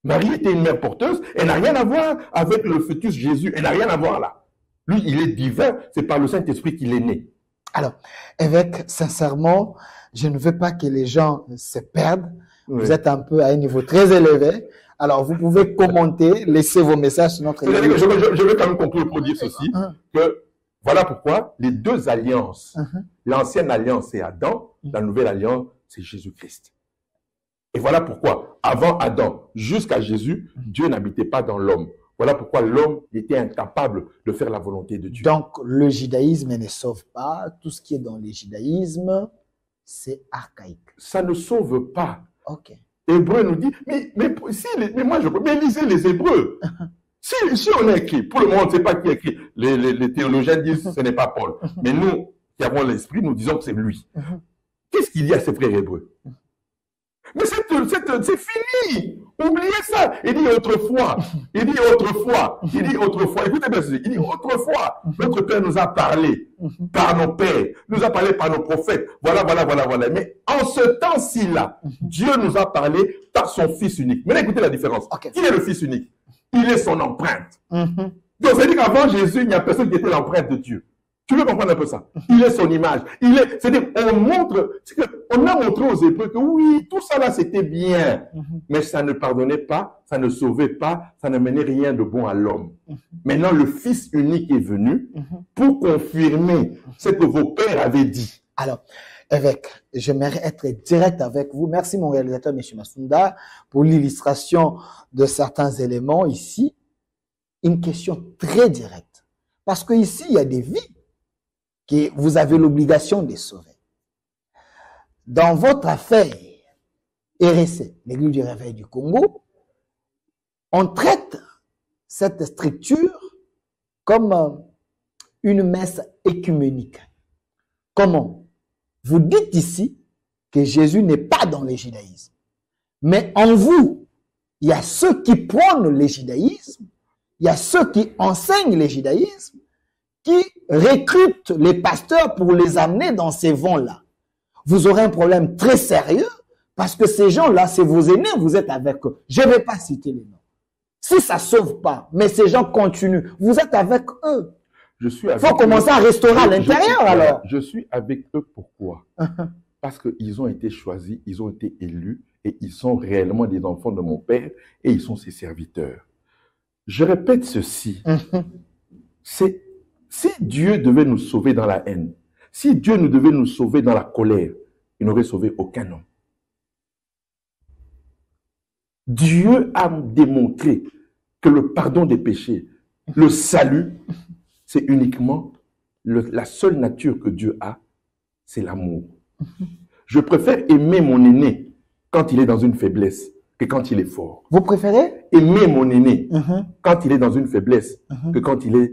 Marie était une mère porteuse, elle n'a rien à voir avec le fœtus Jésus, elle n'a rien à voir là. Lui, il est divin, c'est par le Saint-Esprit qu'il est né. Alors, évêque, sincèrement, je ne veux pas que les gens se perdent. Vous êtes un peu à un niveau très élevé. Alors, vous pouvez commenter, laisser vos messages sur notre émission. Je vais quand même conclure pour dire ceci, que voilà pourquoi les deux alliances, l'ancienne alliance c'est Adam, la nouvelle alliance c'est Jésus-Christ. Et voilà pourquoi, avant Adam, jusqu'à Jésus, Dieu n'habitait pas dans l'homme. Voilà pourquoi l'homme était incapable de faire la volonté de Dieu. Donc, le judaïsme ne sauve pas. Tout ce qui est dans le judaïsme, c'est archaïque. Ça ne sauve pas. Ok. Hébreu nous dit, mais lisez les Hébreux. Si on a écrit, pour le moment, on ne sait pas qui a écrit. Les théologiens disent que ce n'est pas Paul. Mais nous, qui avons l'esprit, nous disons que c'est lui. Qu'est-ce qu'il y a, ces frères hébreux? Mais c'est fini. Oubliez ça. Il dit autrefois. Il dit autrefois. Il dit autrefois. Écoutez bien ceci. Il dit autrefois. Notre Père nous a parlé par nos pères. Nous a parlé par nos prophètes. Voilà. Mais en ce temps-ci-là, Dieu nous a parlé par son Fils unique. Maintenant, écoutez la différence. Qui est le Fils unique? Il est son empreinte. Donc, ça veut dire qu'avant Jésus, il n'y a personne qui était l'empreinte de Dieu. Tu veux comprendre un peu ça? Il est son image. C'est-à-dire, on a montré aux Hébreux que oui, tout ça là, c'était bien. Mais ça ne pardonnait pas, ça ne sauvait pas, ça ne menait rien de bon à l'homme. Maintenant, le Fils unique est venu pour confirmer ce que vos pères avaient dit. Alors, évêque, j'aimerais être direct avec vous. Merci, mon réalisateur, M. Massounda, pour l'illustration de certains éléments ici. Une question très directe. Parce que ici, il y a des vies que vous avez l'obligation de sauver. Dans votre affaire RSC, l'Église du Réveil du Congo, on traite cette structure comme une messe écuménique. Comment? Vous dites ici que Jésus n'est pas dans le judaïsme. Mais en vous, il y a ceux qui prônent le judaïsme, il y a ceux qui enseignent le judaïsme, qui recrutent les pasteurs pour les amener dans ces vents-là. Vous aurez un problème très sérieux parce que ces gens-là, c'est vos aînés, vous êtes avec eux. Je ne vais pas citer les noms. Si ça ne sauve pas, mais ces gens continuent, vous êtes avec eux. Il faut commencer à restaurer à l'intérieur alors. Je suis avec eux pourquoi? Parce qu'ils ont été choisis, ils ont été élus et ils sont réellement des enfants de mon Père et ils sont ses serviteurs. Je répète ceci. Si Dieu devait nous sauver dans la haine, si Dieu nous devait nous sauver dans la colère, il n'aurait sauvé aucun homme. Dieu a démontré que le pardon des péchés, le salut, c'est uniquement la seule nature que Dieu a, c'est l'amour. Je préfère aimer mon aîné quand il est dans une faiblesse que quand il est fort. Vous préférez aimer mon aîné quand il est dans une faiblesse que quand il est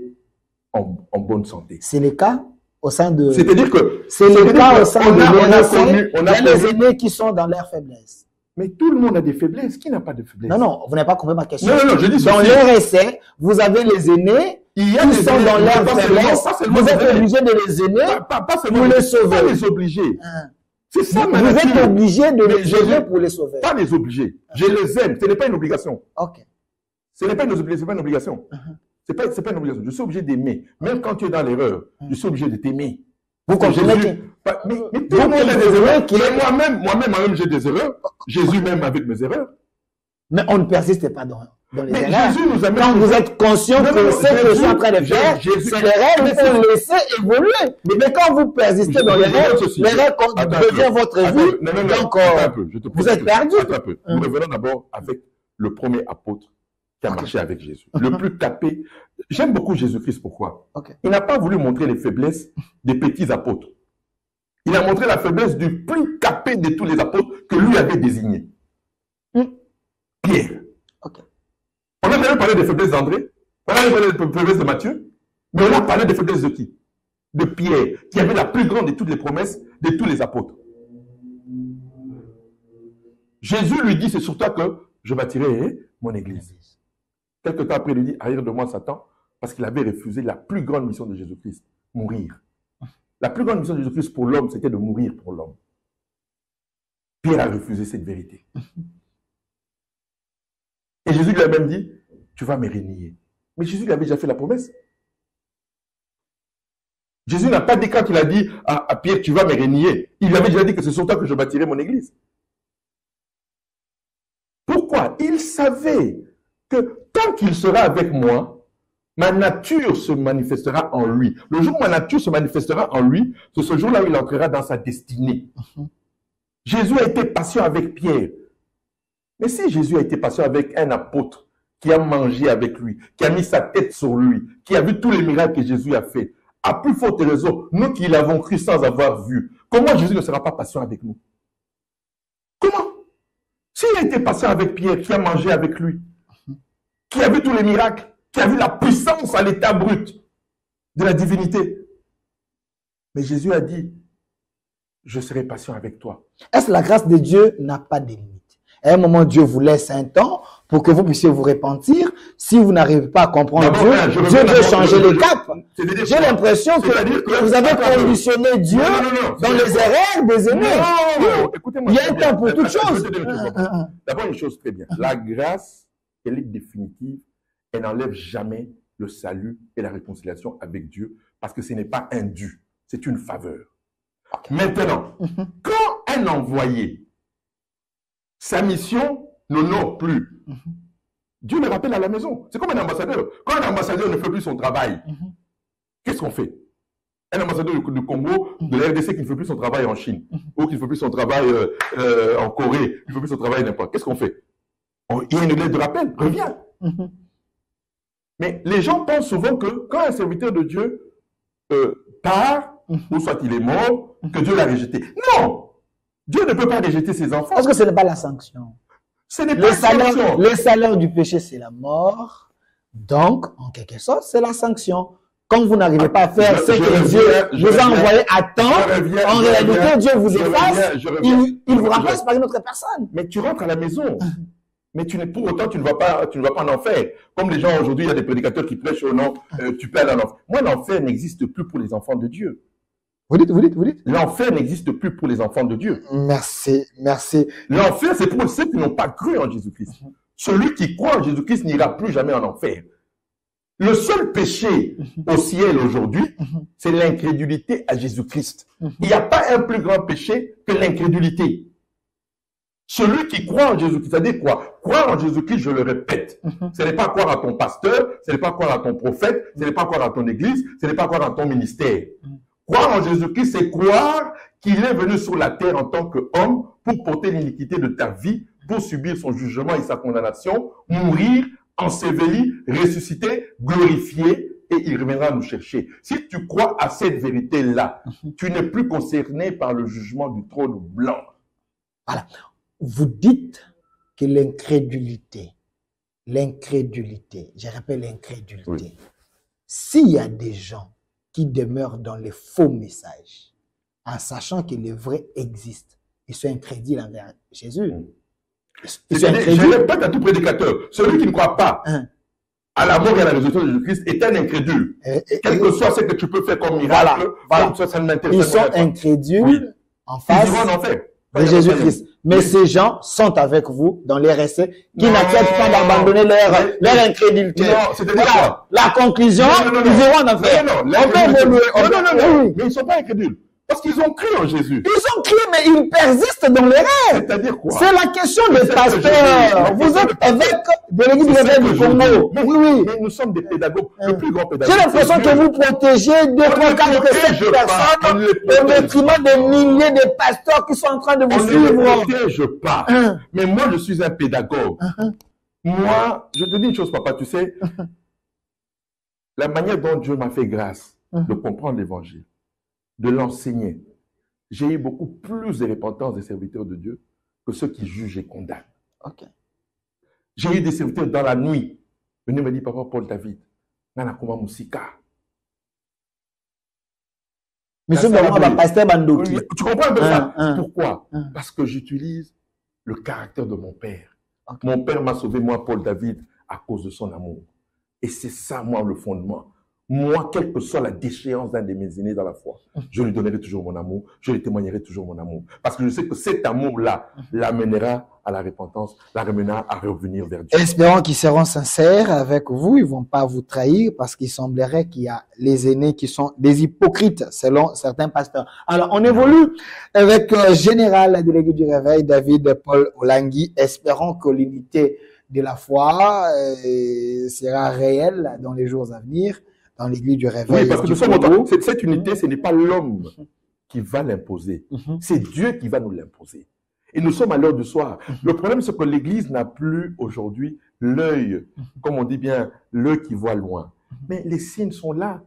en bonne santé. C'est le cas au sein de... C'est-à-dire que... C'est le cas au sein de l'RSC. Il y a les aînés qui sont dans leur faiblesse. Mais tout le monde a des faiblesses. Qui n'a pas de faiblesse? Non, vous n'avez pas compris ma question. Non, je dis dans l'RSC, vous avez les aînés qui sont dans leur faiblesse. Vous êtes obligé de les aimer pour les sauver. Pas les obliger. C'est ça ma nature. Vous êtes obligé de les aimer pour les sauver. Pas les obliger. Je les aime. Ce n'est pas une obligation. Ok. Ce n'est pas une obligation. C'est pas une obligation. Je suis obligé d'aimer. Même quand tu es dans l'erreur, je suis obligé de t'aimer. Vous comprenez Mais tout le monde a des erreurs. Moi-même, j'ai des erreurs. Jésus même avec mes erreurs. Mais on ne persiste pas dans les erreurs. Jésus nous amène. Quand vous êtes conscient que ce que je suis en train de faire, c'est l'erreur, il faut laisser évoluer. Mais quand vous persistez dans l'erreur devient votre vie. Donc, vous êtes perdu. Nous revenons d'abord avec le premier apôtre qui a marché avec Jésus. Le plus capé. J'aime beaucoup Jésus-Christ. Pourquoi? Il n'a pas voulu montrer les faiblesses des petits apôtres. Il a montré la faiblesse du plus capé de tous les apôtres que lui avait désigné. Pierre. On a même parlé des faiblesses d'André, on a même parlé des faiblesses de Matthieu, mais on a parlé des faiblesses de qui? De Pierre, qui avait la plus grande de toutes les promesses de tous les apôtres. Jésus lui dit, c'est sur toi que je bâtirai mon église. Quelque temps après, il lui dit, arrière de moi, Satan, parce qu'il avait refusé la plus grande mission de Jésus-Christ, mourir. La plus grande mission de Jésus-Christ pour l'homme, c'était de mourir pour l'homme. Pierre a refusé cette vérité. Et Jésus lui a même dit, tu vas me renier. Mais Jésus lui avait déjà fait la promesse. Jésus n'a pas dit quand il a dit à Pierre, tu vas me renier. Il lui avait déjà dit que c'est sur toi que je bâtirai mon église. Pourquoi? Il savait que tant qu'il sera avec moi, ma nature se manifestera en lui. Le jour où ma nature se manifestera en lui, c'est ce jour-là où il entrera dans sa destinée. Jésus a été patient avec Pierre. Mais si Jésus a été patient avec un apôtre qui a mangé avec lui, qui a mis sa tête sur lui, qui a vu tous les miracles que Jésus a fait, à plus forte raison, nous qui l'avons cru sans avoir vu, comment Jésus ne sera pas patient avec nous? Comment? S'il a été patient avec Pierre, qui a mangé avec lui, qui a vu tous les miracles, qui a vu la puissance à l'état brut de la divinité. Mais Jésus a dit, je serai patient avec toi. Est-ce que la grâce de Dieu n'a pas de limite? À un moment, Dieu vous laisse un temps pour que vous puissiez vous repentir. Si vous n'arrivez pas à comprendre Dieu, Dieu veut changer les caps. J'ai l'impression que vous avez conditionné Dieu dans les erreurs des aînés. Écoutez-moi. Il y a un temps pour toutes choses. D'abord, une chose très bien. La grâce, elle est définitive. Elle n'enlève jamais le salut et la réconciliation avec Dieu parce que ce n'est pas un dû. C'est une faveur. Maintenant, quand un envoyé, sa mission n'honore plus, Dieu le rappelle à la maison. C'est comme un ambassadeur. Quand un ambassadeur ne fait plus son travail, qu'est-ce qu'on fait? Un ambassadeur du Congo, de la RDC qui ne fait plus son travail en Chine, ou qui ne fait plus son travail en Corée, qui ne fait plus son travail n'importe. Qu'est-ce qu'on fait? Il y a une lettre de rappel, reviens. Mais les gens pensent souvent que quand un serviteur de Dieu part, ou soit il est mort, que Dieu l'a rejeté. Non! Dieu ne peut pas rejeter ses enfants. Parce que ce n'est pas la sanction. Ce n'est pas la sanction. Le salaire du péché, c'est la mort. Donc, en quelque sorte, c'est la sanction. Quand vous n'arrivez pas à faire ce que Dieu vous a envoyé à temps, en réalité, Dieu vous efface. Il vous remplace par une autre personne. Mais tu rentres à la maison. Mais pour autant, tu ne vas pas en enfer. Comme les gens aujourd'hui, il y a des prédicateurs qui prêchent au nom, tu peux aller en enfer. Moi, l'enfer n'existe plus pour les enfants de Dieu. Vous dites. L'enfer n'existe plus pour les enfants de Dieu. Merci. L'enfer, c'est pour ceux qui n'ont pas cru en Jésus-Christ. Celui qui croit en Jésus-Christ n'ira plus jamais en enfer. Le seul péché au ciel aujourd'hui, c'est l'incrédulité à Jésus-Christ. Il n'y a pas un plus grand péché que l'incrédulité. Celui qui croit en Jésus-Christ, c'est-à-dire quoi? Croire en Jésus-Christ, je le répète, ce n'est pas croire à ton pasteur, ce n'est pas croire à ton prophète, ce n'est pas croire à ton église, ce n'est pas croire à ton ministère. Croire en Jésus-Christ, c'est croire qu'il est venu sur la terre en tant qu'homme pour porter l'iniquité de ta vie, pour subir son jugement et sa condamnation, mourir, enseveli, ressusciter, glorifié, et il reviendra nous chercher. Si tu crois à cette vérité-là, tu n'es plus concerné par le jugement du trône blanc. Voilà. Vous dites que l'incrédulité, je rappelle l'incrédulité, s'il y a des gens qui demeurent dans les faux messages, en sachant que les vrais existent, ils sont incrédules envers Jésus. Je répète à tout prédicateur, celui qui ne croit pas à la mort et à la résurrection de Jésus-Christ est un incrédule. Quel que soit ce que tu peux faire comme miracle, ça ne m'intéresse pas. Ils sont incrédules en face de Jésus-Christ. Mais ces gens sont avec vous dans les RSC qui n'acceptent pas d'abandonner leur incrédulité. Non, c'est-à-dire quoi? La conclusion, ils iront en enfer. Non, mais ils ne sont pas incrédules. Parce qu'ils ont cru en Jésus. Ils ont cru, mais ils persistent dans les rêves. C'est-à-dire quoi? C'est la question des pasteurs. Vous êtes évêque de l'église du réveil du Congo. Oui, oui. Mais nous sommes des pédagogues, le plus grand pédagogue. J'ai l'impression que vous protégez 2, 3, 4, 7 personnes au détriment des milliers de pasteurs qui sont en train de vous suivre. On ne les protège pas. Mais moi, je suis un pédagogue. Moi, je te dis une chose, papa, tu sais, la manière dont Dieu m'a fait grâce de comprendre l'évangile, de l'enseigner, j'ai eu beaucoup plus de repentance des serviteurs de Dieu que ceux qui jugent et condamnent. Okay. J'ai eu des serviteurs dans la nuit. Venez me dire, papa Paul David, Nanakuma Moussika. Monsieur pasteur Bandoki. Tu comprends un peu ça? Pourquoi? Parce que j'utilise le caractère de mon père. Okay. Mon père m'a sauvé, moi, Paul David, à cause de son amour. Et c'est ça, moi, le fondement. Moi, quelle que soit la déchéance d'un de mes aînés dans la foi, je lui donnerai toujours mon amour, je lui témoignerai toujours mon amour. Parce que je sais que cet amour-là l'amènera à la repentance, l'amènera à revenir vers Dieu. Espérons qu'ils seront sincères avec vous, ils ne vont pas vous trahir, parce qu'il semblerait qu'il y a les aînés qui sont des hypocrites, selon certains pasteurs. Alors, on évolue avec le général de l'église du réveil, David Paul Olangui. Espérons que l'unité de la foi sera réelle dans les jours à venir. Dans l'église du réveil. Oui, parce que nous sommes cette unité, ce n'est pas l'homme qui va l'imposer. C'est Dieu qui va nous l'imposer. Et nous sommes à l'heure du soir. Le problème, c'est que l'église n'a plus aujourd'hui l'œil, comme on dit bien, l'œil qui voit loin. Mais les signes sont là.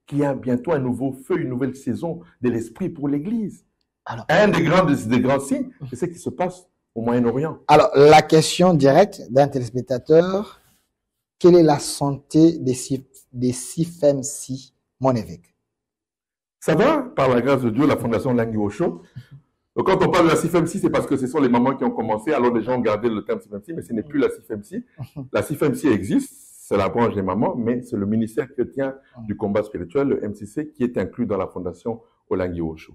Qu'il y a bientôt un nouveau feu, une nouvelle saison de l'esprit pour l'église. Un des grands signes, c'est ce qui se passe au Moyen-Orient. Alors, la question directe d'un téléspectateur, quelle est la santé des CIFMC, mon évêque? Ça va, par la grâce de Dieu, la fondation Langui Osho. Donc, quand on parle de la CIFMC, c'est parce que ce sont les mamans qui ont commencé. Alors, les gens ont gardé le terme CIFMC, mais ce n'est plus la CIFMC. La CIFMC existe, c'est la branche des mamans, mais c'est le ministère chrétien du combat spirituel, le MCC, qui est inclus dans la fondation Langui Osho.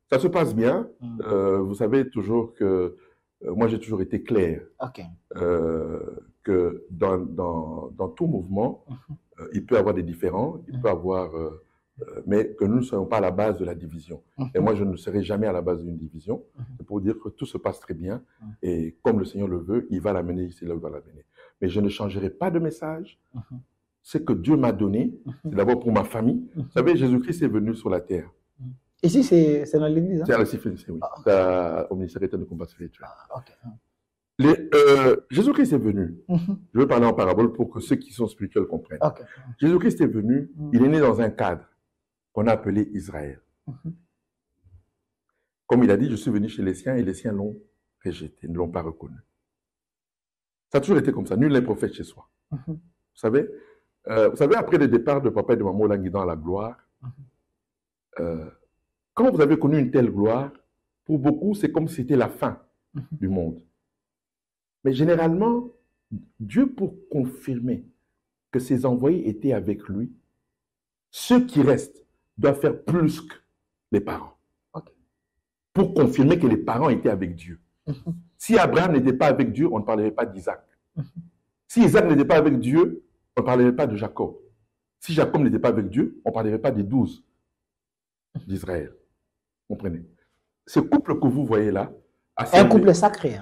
Ça se passe bien. Vous savez toujours que moi, j'ai toujours été clair. Que dans tout mouvement, il peut y avoir des différends, il peut y avoir, mais que nous ne soyons pas à la base de la division. Et moi, je ne serai jamais à la base d'une division. C'est pour dire que tout se passe très bien et comme le Seigneur le veut, il va l'amener ici, là où il va l'amener. Mais je ne changerai pas de message. Ce que Dieu m'a donné, c'est d'abord pour ma famille. Vous savez, Jésus-Christ est venu sur la terre. Ici, c'est dans l'église, hein? C'est à la CIFMC, oui. Au ministère de combat spirituel. Jésus-Christ est venu. Je vais parler en parabole pour que ceux qui sont spirituels comprennent. Jésus-Christ est venu, il est né dans un cadre qu'on a appelé Israël. Comme il a dit, je suis venu chez les siens et les siens l'ont rejeté, ne l'ont pas reconnu. Ça a toujours été comme ça, nul n'est prophète chez soi. Vous savez, après le départ de papa et de maman Olangui dans la gloire, quand vous avez connu une telle gloire, pour beaucoup, c'est comme si c'était la fin du monde. Mais généralement, Dieu, pour confirmer que ses envoyés étaient avec lui, ceux qui restent doivent faire plus que les parents. Pour confirmer que les parents étaient avec Dieu. Si Abraham n'était pas avec Dieu, on ne parlerait pas d'Isaac. Si Isaac n'était pas avec Dieu, on ne parlerait pas de Jacob. Si Jacob n'était pas avec Dieu, on ne parlerait pas des 12 d'Israël. Comprenez? Ce couple que vous voyez là, un couple sacré.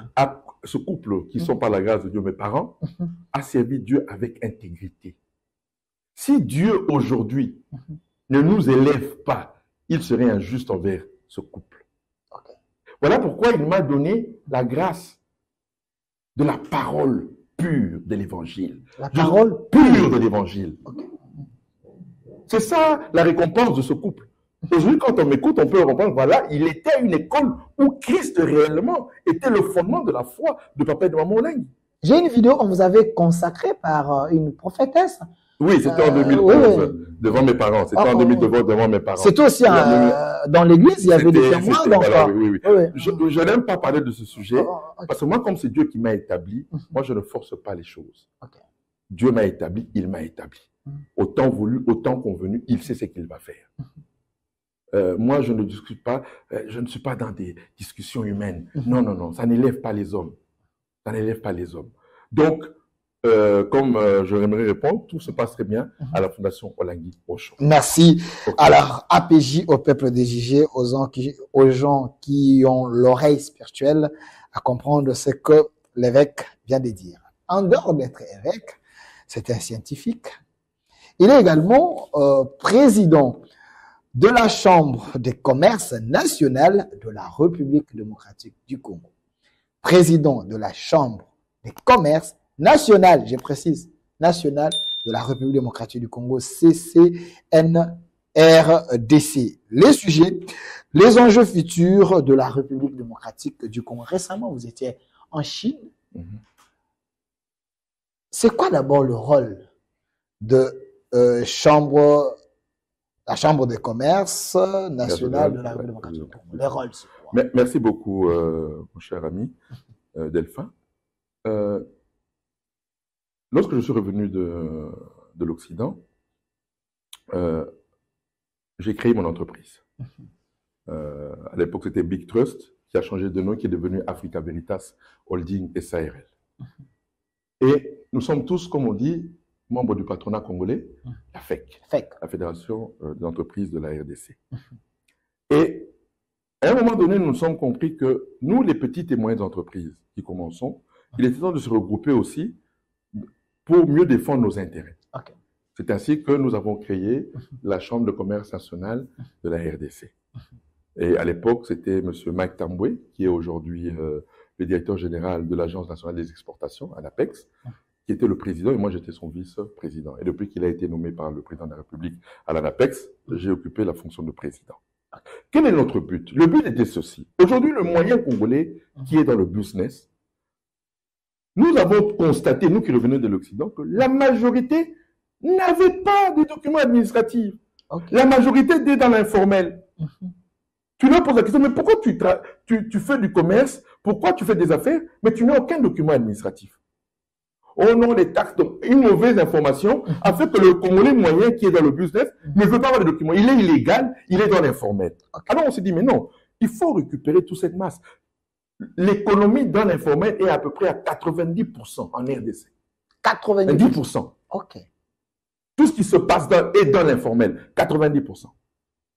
Ce couple qui sont par la grâce de Dieu, mes parents, a servi Dieu avec intégrité. Si Dieu aujourd'hui ne nous élève pas, il serait injuste envers ce couple. Voilà pourquoi il m'a donné la grâce de la parole pure de l'évangile. La parole pure de l'évangile. C'est ça la récompense de ce couple. Aujourd'hui, quand on m'écoute, on peut comprendre, voilà, il était une école où Christ réellement était le fondement de la foi de papa et de maman Olangui. J'ai une vidéo qu'on vous avait consacrée par une prophétesse. Oui, c'était en 2011, devant mes parents. C'était en 2012, devant mes parents. C'était aussi dans l'église, il y avait des témoins. Voilà, oui. Je n'aime pas parler de ce sujet, parce que moi, comme c'est Dieu qui m'a établi, moi, je ne force pas les choses. Dieu m'a établi, il m'a établi. Autant voulu, autant convenu, il sait ce qu'il va faire. Moi, je ne discute pas, je ne suis pas dans des discussions humaines. Non, ça n'élève pas les hommes. Ça n'élève pas les hommes. Donc, comme je l'aimerais répondre, tout se passe très bien à la Fondation Olangui Osho. Merci. Alors, APJ au peuple des JG, aux gens qui ont l'oreille spirituelle à comprendre ce que l'évêque vient de dire. En dehors d'être évêque, c'est un scientifique. Il est également président de la Chambre des commerces nationales de la République démocratique du Congo. Président de la Chambre des commerces nationales, je précise, nationale de la République démocratique du Congo, CCNRDC. Les sujets, les enjeux futurs de la République démocratique du Congo. Récemment, vous étiez en Chine. C'est quoi d'abord le rôle de la Chambre des commerces nationale de la République démocratique du Congo? Les rôles, c'est quoi? Merci beaucoup, mon cher ami Delphin. Lorsque je suis revenu de l'Occident, j'ai créé mon entreprise. À l'époque, c'était Big Trust, qui a changé de nom, qui est devenu Africa Veritas Holding SARL. Et nous sommes tous, comme on dit, membres du patronat congolais, la FEC, la Fédération des entreprises de la RDC. Et à un moment donné, nous nous sommes compris que nous, les petites et moyennes entreprises qui commençons, il était temps de se regrouper aussi pour mieux défendre nos intérêts. C'est ainsi que nous avons créé la Chambre de commerce nationale de la RDC. Et à l'époque, c'était M. Mike Tambwe, qui est aujourd'hui le directeur général de l'Agence nationale des exportations, ANAPEX, qui était le président, et moi j'étais son vice-président. Et depuis qu'il a été nommé par le président de la République à l'ANAPEX, j'ai occupé la fonction de président. Quel est notre but? Le but était ceci. Aujourd'hui, le moyen congolais qui est dans le business, nous avons constaté, nous qui revenons de l'Occident, que la majorité n'avait pas de documents administratifs. La majorité était dans l'informel. Tu leur poses la question, mais pourquoi tu fais du commerce, pourquoi tu fais des affaires, mais tu n'as aucun document administratif? Oh non, les taxes, donc une mauvaise information a fait que le Congolais moyen qui est dans le business ne veut pas avoir de documents. Il est illégal, il est dans l'informel. Alors on s'est dit, mais non, il faut récupérer toute cette masse. L'économie dans l'informel est à peu près à 90% en RDC. 90%. Ok. Tout ce qui se passe est dans l'informel. 90%.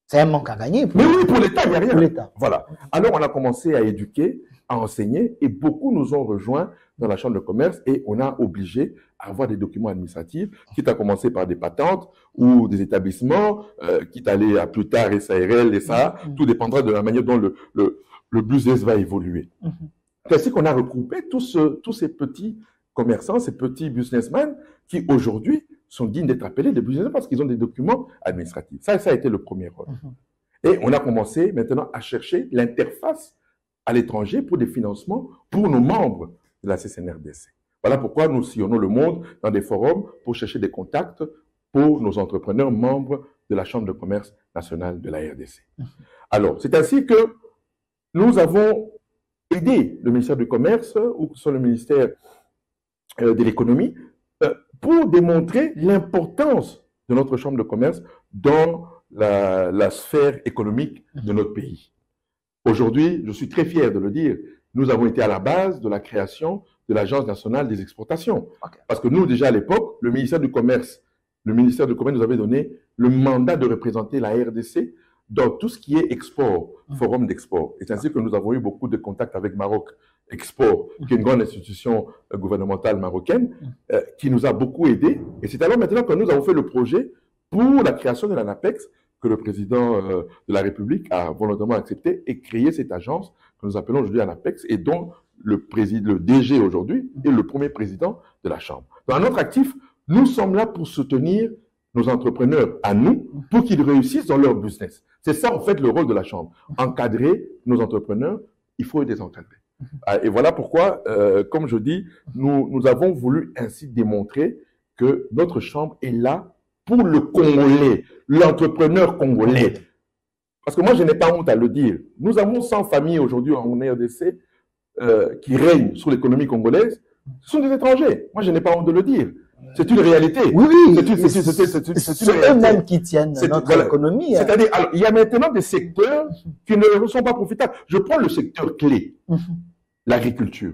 C'est un manque à gagner. Mais oui, pour l'État, il n'y a rien. Pour l'État. Voilà. Alors, on a commencé à éduquer, à enseigner, et beaucoup nous ont rejoints dans la Chambre de commerce, et on a obligé à avoir des documents administratifs, quitte à commencer par des patentes ou des établissements, quitte à aller à plus tard SARL et ça, tout dépendra de la manière dont le business va évoluer. C'est ainsi qu'on a regroupé tous ces petits commerçants, ces petits businessmen qui aujourd'hui sont dignes d'être appelés des businessmen parce qu'ils ont des documents administratifs. Ça a été le premier rôle. Et on a commencé maintenant à chercher l'interface à l'étranger pour des financements pour nos membres de la CCNRDC. Voilà pourquoi nous sillonnons le monde dans des forums pour chercher des contacts pour nos entrepreneurs membres de la Chambre de commerce nationale de la RDC. Alors, c'est ainsi que nous avons aidé le ministère du Commerce ou le ministère de l'économie pour démontrer l'importance de notre chambre de commerce dans la sphère économique de notre pays. Aujourd'hui, je suis très fier de le dire, nous avons été à la base de la création de l'Agence nationale des exportations. Parce que nous, déjà à l'époque, le ministère du Commerce nous avait donné le mandat de représenter la RDC dans tout ce qui est export, forum d'export. Et c'est ainsi que nous avons eu beaucoup de contacts avec Maroc Export, qui est une grande institution gouvernementale marocaine, qui nous a beaucoup aidés. Et c'est alors maintenant que nous avons fait le projet pour la création de l'ANAPEX, que le président de la République a volontairement accepté et créé cette agence que nous appelons aujourd'hui ANAPEX et dont le DG aujourd'hui est le premier président de la Chambre. Dans notre actif, nous sommes là pour soutenir nos entrepreneurs à nous pour qu'ils réussissent dans leur business. C'est ça en fait le rôle de la Chambre. Encadrer nos entrepreneurs, il faut les encadrer. Et voilà pourquoi, comme je dis, nous avons voulu ainsi démontrer que notre Chambre est là pour le Congolais, l'entrepreneur congolais. Parce que moi, je n'ai pas honte à le dire. Nous avons 100 familles aujourd'hui en RDC qui règnent sur l'économie congolaise. Ce sont des étrangers. Moi, je n'ai pas honte de le dire. C'est une réalité. Oui, oui. C'est eux-mêmes qui tiennent notre économie. C'est-à-dire, il y a maintenant des secteurs qui ne sont pas profitables. Je prends le secteur clé, l'agriculture.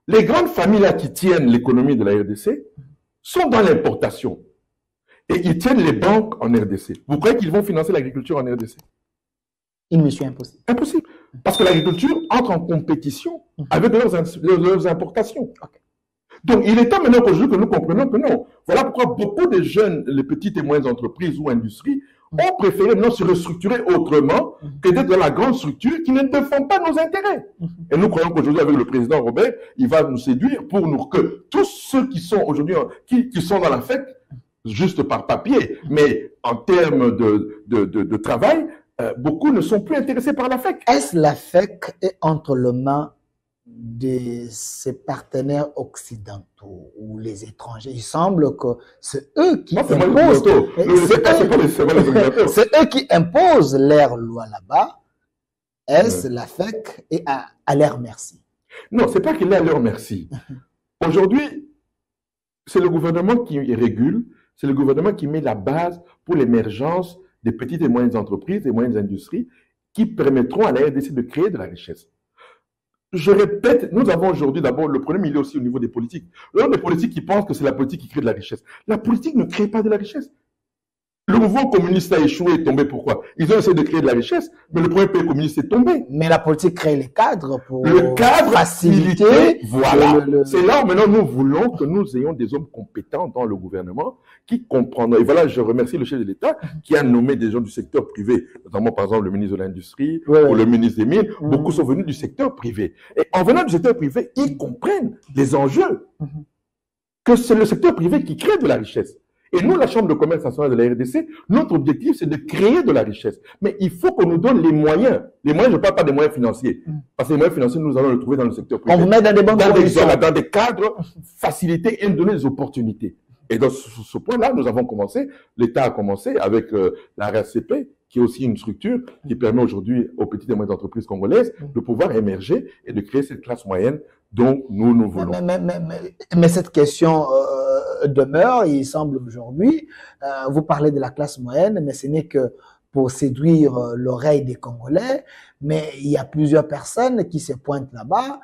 Les grandes familles là qui tiennent l'économie de la RDC sont dans l'importation. Et ils tiennent les banques en RDC. Vous croyez qu'ils vont financer l'agriculture en RDC? Une mission impossible. Impossible. Parce que l'agriculture entre en compétition avec leurs importations. Okay. Donc, il est temps maintenant qu'aujourd'hui que nous comprenions que non. Voilà pourquoi beaucoup de jeunes, les petites et moyennes entreprises ou industries, ont préféré maintenant se restructurer autrement que d'être dans la grande structure qui ne défend pas nos intérêts. Et nous croyons qu'aujourd'hui, avec le président Robert, il va nous séduire pour nous que tous ceux qui sont aujourd'hui, qui sont dans la FEC, juste par papier, mais en termes de travail, beaucoup ne sont plus intéressés par la FEC. Est-ce la FEC est entre les mains de ses partenaires occidentaux ou les étrangers? Il semble que c'est eux qui imposent. C'est eux qui imposent leur loi là-bas. Est-ce la FEC est à leur merci? Non, c'est pas qu'il est à leur merci. Aujourd'hui, c'est le gouvernement qui régule, c'est le gouvernement qui met la base pour l'émergence des petites et moyennes entreprises, des moyennes industries, qui permettront à la RDC de créer de la richesse. Je répète, nous avons aujourd'hui d'abord, le problème il est aussi au niveau des politiques. Il y a des politiques qui pensent que c'est la politique qui crée de la richesse. La politique ne crée pas de la richesse. Le mouvement communiste a échoué et tombé. Pourquoi? Ils ont essayé de créer de la richesse, mais le premier pays communiste est tombé. Mais la politique crée les cadres pour faciliter. Voilà. C'est là où maintenant nous voulons que nous ayons des hommes compétents dans le gouvernement qui comprendront. Et voilà, je remercie le chef de l'État qui a nommé des gens du secteur privé, notamment par exemple le ministre de l'Industrie ou le ministre des Mines. Beaucoup sont venus du secteur privé. Et en venant du secteur privé, ils comprennent les enjeux. Que c'est le secteur privé qui crée de la richesse. Et nous, la Chambre de commerce nationale de la RDC, notre objectif, c'est de créer de la richesse. Mais il faut qu'on nous donne les moyens. Les moyens, je ne parle pas des moyens financiers. Parce que les moyens financiers, nous allons les trouver dans le secteur privé. On vous met dans des bonnes conditions. Dans des cadres facilités et nous donner des opportunités. Et dans ce point-là, nous avons commencé, l'État a commencé avec la RACP, qui est aussi une structure qui permet aujourd'hui aux petites et moyennes entreprises congolaises de pouvoir émerger et de créer cette classe moyenne dont nous voulons. Mais cette question demeure, il semble aujourd'hui, vous parlez de la classe moyenne, mais ce n'est que pour séduire l'oreille des Congolais, mais il y a plusieurs personnes qui se pointent là-bas.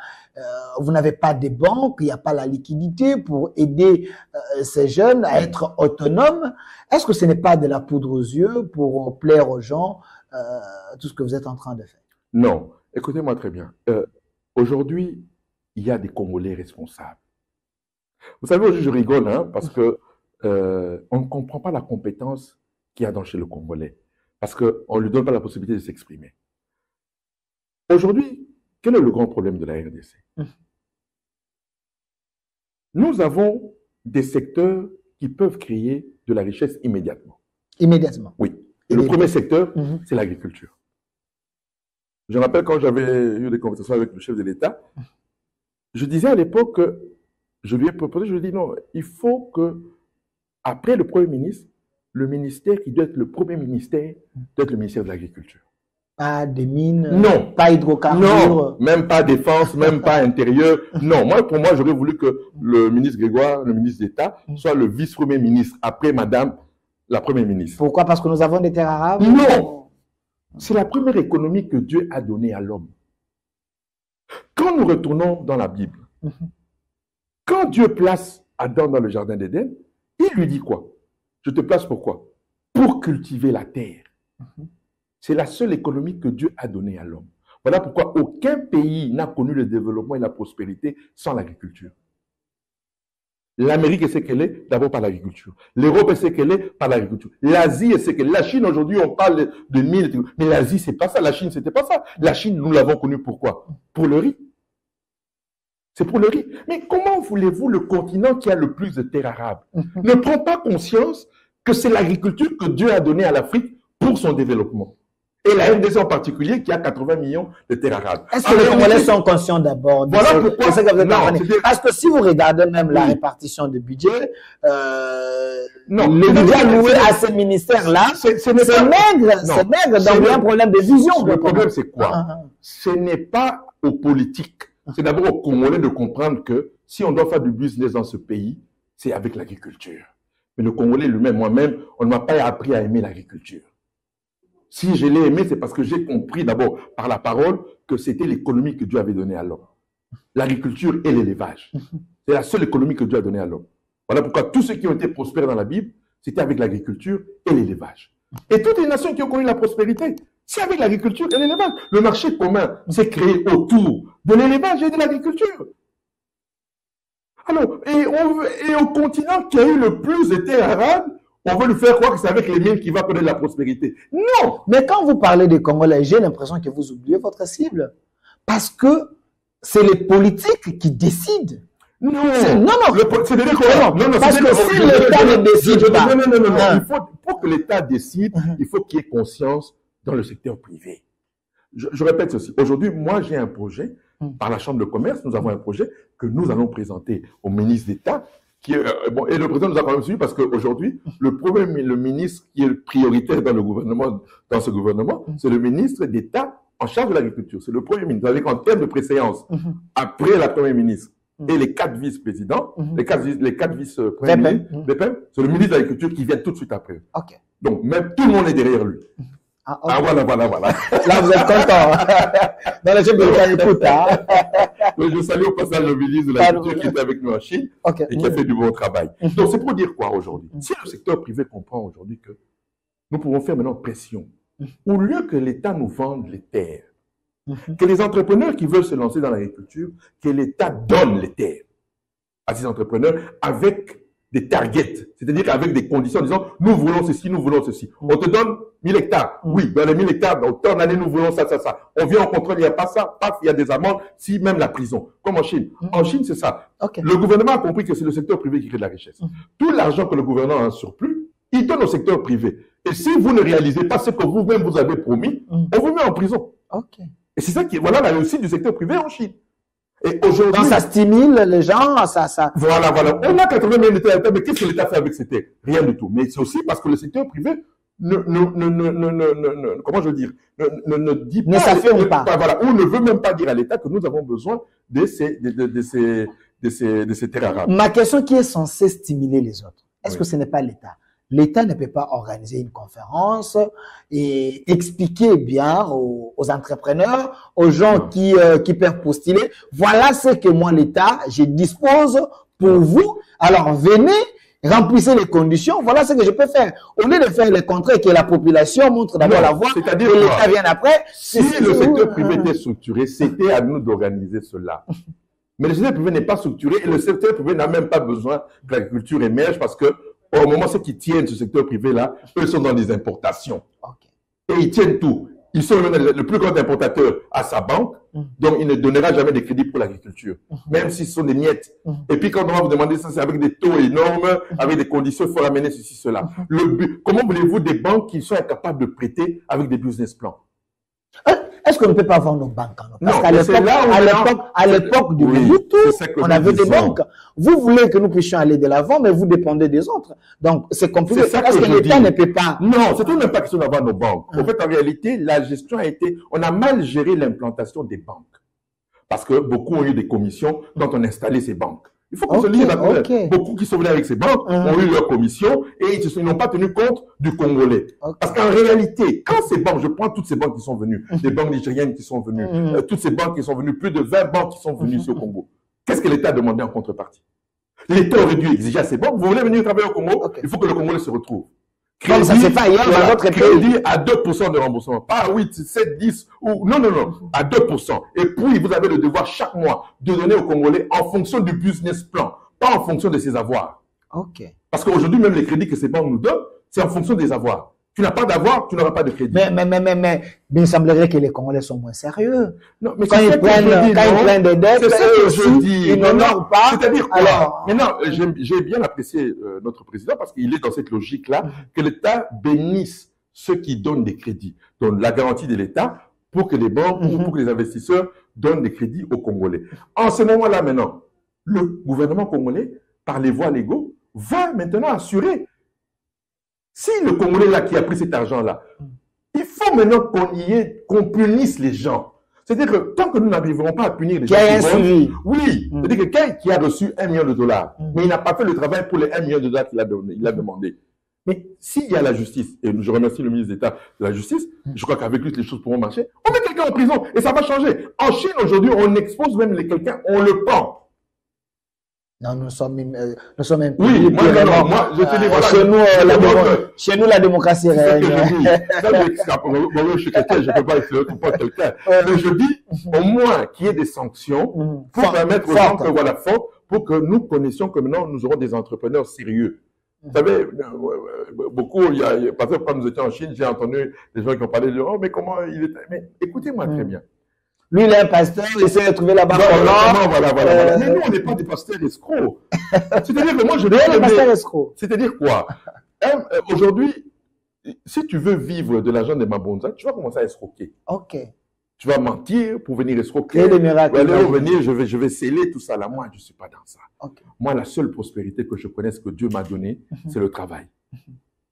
Vous n'avez pas de banque, il n'y a pas la liquidité pour aider ces jeunes à être autonomes. Est-ce que ce n'est pas de la poudre aux yeux pour plaire aux gens, tout ce que vous êtes en train de faire? Non, écoutez-moi très bien. Aujourd'hui, il y a des Congolais responsables. Vous savez, aujourd'hui, je rigole, hein, parce que on ne comprend pas la compétence qu'il y a chez le Congolais. Parce qu'on ne lui donne pas la possibilité de s'exprimer. Aujourd'hui, quel est le grand problème de la RDC? Nous avons des secteurs qui peuvent créer de la richesse immédiatement. Immédiatement? Oui. Et le premier secteur, c'est l'agriculture. Je me rappelle quand j'avais eu des conversations avec le chef de l'État, je disais à l'époque que je lui ai proposé, je lui ai dit non, il faut que, après le Premier ministre, le ministère qui doit être le premier ministère doit être le ministère de l'Agriculture. Pas des mines, non. Pas hydrocarbures. Non, même pas défense, même pas intérieur. Non, pour moi, j'aurais voulu que le ministre Grégoire, le ministre d'État, soit le vice-premier ministre, après madame la première ministre. Pourquoi? Parce que nous avons des terres arabes? Non. C'est la première économie que Dieu a donnée à l'homme. Quand nous retournons dans la Bible, quand Dieu place Adam dans le jardin d'Éden, il lui dit quoi? Je te place pourquoi? Pour cultiver la terre. C'est la seule économie que Dieu a donnée à l'homme. Voilà pourquoi aucun pays n'a connu le développement et la prospérité sans l'agriculture. L'Amérique est ce qu'elle est d'abord par l'agriculture. L'Europe est ce qu'elle est par l'agriculture. L'Asie est ce qu'elle est. La Chine, aujourd'hui, on parle de mines. Mais l'Asie, c'est pas ça. La Chine, c'était pas ça. La Chine, nous l'avons connue pourquoi? Pour le riz. C'est pour le riz. Mais comment voulez-vous le continent qui a le plus de terres arables ne prend pas conscience que c'est l'agriculture que Dieu a donnée à l'Afrique pour son développement? Et la RDC en particulier, qui a 80 millions de terres arabes. Est-ce que les Congolais sont conscients d'abord de voilà pourquoi que vous êtes parce que si vous regardez même la répartition de budget, le budget alloué à ce ministère-là, c'est maigre, donc il y a un problème de vision. Le problème, c'est quoi? Ce n'est pas aux politiques. C'est d'abord aux Congolais de comprendre que si on doit faire du business dans ce pays, c'est avec l'agriculture. Mais le Congolais lui-même, moi-même, on ne m'a pas appris à aimer l'agriculture. Si je l'ai aimé, c'est parce que j'ai compris d'abord par la parole que c'était l'économie que Dieu avait donnée à l'homme. l'agriculture et l'élevage. C'est la seule économie que Dieu a donnée à l'homme. Voilà pourquoi tous ceux qui ont été prospères dans la Bible, c'était avec l'agriculture et l'élevage. Et toutes les nations qui ont connu la prospérité, c'est avec l'agriculture et l'élevage. Le marché commun s'est créé autour de l'élevage et de l'agriculture. Alors, et au continent qui a eu le plus de terres arables, on veut lui faire croire que c'est avec les mines qu'il va connaître la prospérité. Non! Mais quand vous parlez des Congolais, j'ai l'impression que vous oubliez votre cible. Parce que c'est les politiques qui décident. Non, non. C'est-à-dire quoi? Non, parce que si l'État ne décide pas. Non. Pour que l'État décide, il faut qu'il y ait conscience dans le secteur privé. Je répète ceci. Aujourd'hui, moi, j'ai un projet. Par la Chambre de commerce, nous avons un projet que nous allons présenter au ministre d'État. Et le président nous a quand même suivi parce qu'aujourd'hui, le ministre qui est prioritaire dans ce gouvernement, c'est le ministre d'État en charge de l'agriculture. C'est le premier ministre. Avec en termes de préséance, après la première ministre et les 4 vice-présidents, les quatre vice-premiers ministres, c'est le ministre de l'Agriculture qui vient tout de suite après. Okay. Donc, même tout le monde est derrière lui. Okay. Voilà. Là, vous êtes content. Dans le chef de l'État, écoute, Je salue au passage le ministre de l'Agriculture qui est avec nous en Chine et qui a fait du bon travail. Donc, c'est pour dire quoi aujourd'hui? Si le secteur privé comprend aujourd'hui que nous pouvons faire maintenant pression, au lieu que l'État nous vende les terres, que les entrepreneurs qui veulent se lancer dans l'agriculture, que l'État donne les terres à ces entrepreneurs avec des targets, c'est-à-dire avec des conditions en disant nous voulons ceci, nous voulons ceci. On te donne 1000 hectares. Oui, dans les 1000 hectares, dans tant d'années, nous voulons ça. On vient en contrôle, il n'y a pas ça, paf, il y a des amendes, si même la prison. Comme en Chine. En Chine, c'est ça. Okay. Le gouvernement a compris que c'est le secteur privé qui crée de la richesse. Tout l'argent que le gouvernement a en surplus, il donne au secteur privé. Et si vous ne réalisez pas ce que vous-même vous avez promis, on vous met en prison. Okay. Et c'est ça qui est, voilà la réussite du secteur privé en Chine. Et aujourd'hui. Quand ça stimule les gens, ça. Voilà. On a 80 millions d'États, mais qu'est-ce que l'État fait avec ces terres? Rien du tout. Mais c'est aussi parce que le secteur privé comment je veux dire, ne dit pas. Ne s'affirme pas. Voilà. Ou ne veut même pas dire à l'État que nous avons besoin de ces terres arables. Ma question qui est censée stimuler les autres, est-ce que ce n'est pas l'État? L'État ne peut pas organiser une conférence et expliquer bien aux entrepreneurs, aux gens qui peuvent postuler. Voilà ce que moi, l'État, je dispose pour vous. Alors, venez, remplissez les conditions. Voilà ce que je peux faire. Au lieu de faire les contrats et que la population montre d'abord la voie, c'est-à-dire que l'État vienne après. Si le secteur privé était structuré, c'était à nous d'organiser cela. Mais le secteur privé n'est pas structuré et le secteur privé n'a même pas besoin que l'agriculture émerge parce que au moment ceux qui tiennent ce secteur privé-là, eux sont dans des importations. Okay. Et ils tiennent tout. Ils sont le plus grand importateur à sa banque, donc il ne donnera jamais de crédit pour l'agriculture, même si ce sont des miettes. Et puis quand on va vous demander ça, c'est avec des taux énormes, avec des conditions, il faut ramener ceci, cela. Comment voulez-vous des banques qui sont incapables de prêter avec des business plans? Est-ce qu'on ne peut pas avoir nos banques? Parce qu'à l'époque du YouTube, on avait des banques. Vous voulez que nous puissions aller de l'avant, mais vous dépendez des autres. Donc, c'est compliqué. Parce que l'État ne peut pas. Non, c'est tout même pas question d'avoir nos banques. En fait, en réalité, la gestion a été, on a mal géré l'implantation des banques. Parce que beaucoup ont eu des commissions quand on a installé ces banques. Il faut qu'on se dise beaucoup qui sont venus avec ces banques ont eu leur commission et ils n'ont pas tenu compte du Congolais. Parce qu'en réalité, quand ces banques, je prends toutes ces banques qui sont venues, les banques nigériennes qui sont venues, toutes ces banques qui sont venues, plus de 20 banques qui sont venues ici au Congo, qu'est-ce que l'État a demandé en contrepartie? L'État aurait dû exiger à ces banques, vous voulez venir travailler au Congo, il faut que le Congolais se retrouve. Crédit, ça c'est pas hier dans notre crédit à 2% de remboursement, pas à 8, 7, 10 ou non, à 2%. Et puis vous avez le devoir chaque mois de donner aux Congolais en fonction du business plan, pas en fonction de ses avoirs. Parce qu'aujourd'hui même les crédits que ces banques nous donnent, c'est en fonction des avoirs. Tu n'as pas d'avoir, tu n'auras pas de crédit. Mais il semblerait que les Congolais sont moins sérieux. Non, mais quand ils prennent des dettes, c'est ça que je dis. Ils n'honorent pas. C'est-à-dire quoi? Alors, maintenant, j'ai bien apprécié notre président parce qu'il est dans cette logique-là que l'État bénisse ceux qui donnent des crédits. Donc, la garantie de l'État pour que les banques ou pour que les investisseurs donnent des crédits aux Congolais. En ce moment-là, maintenant, le gouvernement congolais, par les voies légaux, va maintenant assurer. Si le Congolais là qui a pris cet argent-là, il faut maintenant qu'on punisse les gens. C'est-à-dire que tant que nous n'arriverons pas à punir les gens, c'est-à-dire que quelqu'un qui a reçu $1 million, mais il n'a pas fait le travail pour les $1 million qu'il a demandé, Mais s'il y a la justice, et je remercie le ministre d'État de la Justice, je crois qu'avec lui, les choses pourront marcher, on met quelqu'un en prison et ça va changer. En Chine, aujourd'hui, on expose même quelqu'un, on le pend. Non, nous sommes même oui, moi, je te dis, voilà. Chez nous, la démocratie règne. Je suis quelqu'un, je ne peux pas essayer de comprendre quelqu'un. Mais je dis, au moins, qu'il y ait des sanctions pour permettre aux gens que, voilà, pour que nous connaissions que maintenant, nous aurons des entrepreneurs sérieux. Vous savez, beaucoup, parce que quand nous étions en Chine, j'ai entendu des gens qui ont parlé de, oh, mais comment il était, mais écoutez-moi très bien. Lui, il est un pasteur, il essaie de trouver la barre en or. Voilà. Mais nous, on n'est pas des pasteurs escrocs. C'est-à-dire que moi, je vais des pasteurs escrocs. C'est-à-dire quoi? Aujourd'hui, si tu veux vivre de l'argent de Mabonza, tu vas commencer à escroquer. Ok. Tu vas mentir pour venir escroquer. Et des miracles. Venir, je vais sceller tout ça là. Moi, je ne suis pas dans ça. Okay. Moi, la seule prospérité que je connaisse que Dieu m'a donnée, c'est le travail.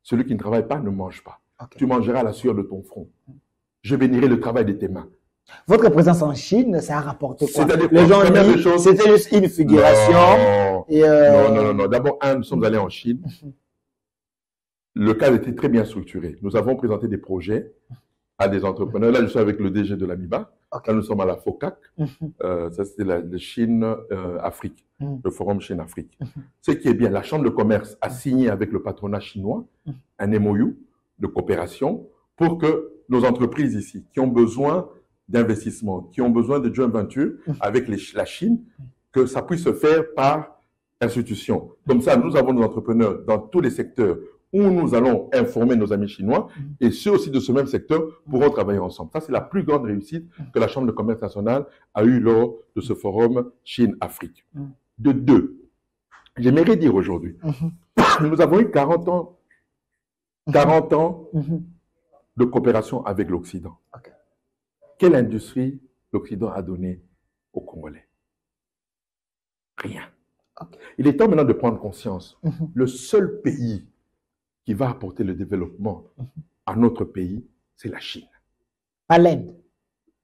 Celui qui ne travaille pas ne mange pas. Okay. Tu mangeras la sueur de ton front. Je bénirai le travail de tes mains. Votre présence en Chine, ça a rapporté quoi? Les gens disent c'était juste une figuration. Non. D'abord, nous sommes allés en Chine. Le cadre était très bien structuré. Nous avons présenté des projets à des entrepreneurs. Là, je suis avec le DG de l'AMIBA. Okay. Là, nous sommes à la FOCAC. Ça, c'était le Chine-Afrique, le Forum Chine-Afrique. Ce qui est bien, la Chambre de commerce a signé avec le patronat chinois un MOU de coopération pour que nos entreprises ici, qui ont besoin d'investissement, qui ont besoin de joint venture avec la Chine, que ça puisse se faire par institution. Comme ça, nous avons nos entrepreneurs dans tous les secteurs où nous allons informer nos amis chinois et ceux aussi de ce même secteur pourront travailler ensemble. Ça, c'est la plus grande réussite que la Chambre de commerce nationale a eue lors de ce forum Chine-Afrique. De deux, j'aimerais dire aujourd'hui, nous avons eu 40 ans de coopération avec l'Occident. Okay. Quelle industrie l'Occident a donné aux Congolais? Rien. Okay. Il est temps maintenant de prendre conscience. Le seul pays qui va apporter le développement à notre pays, c'est la Chine. Pas l'Inde.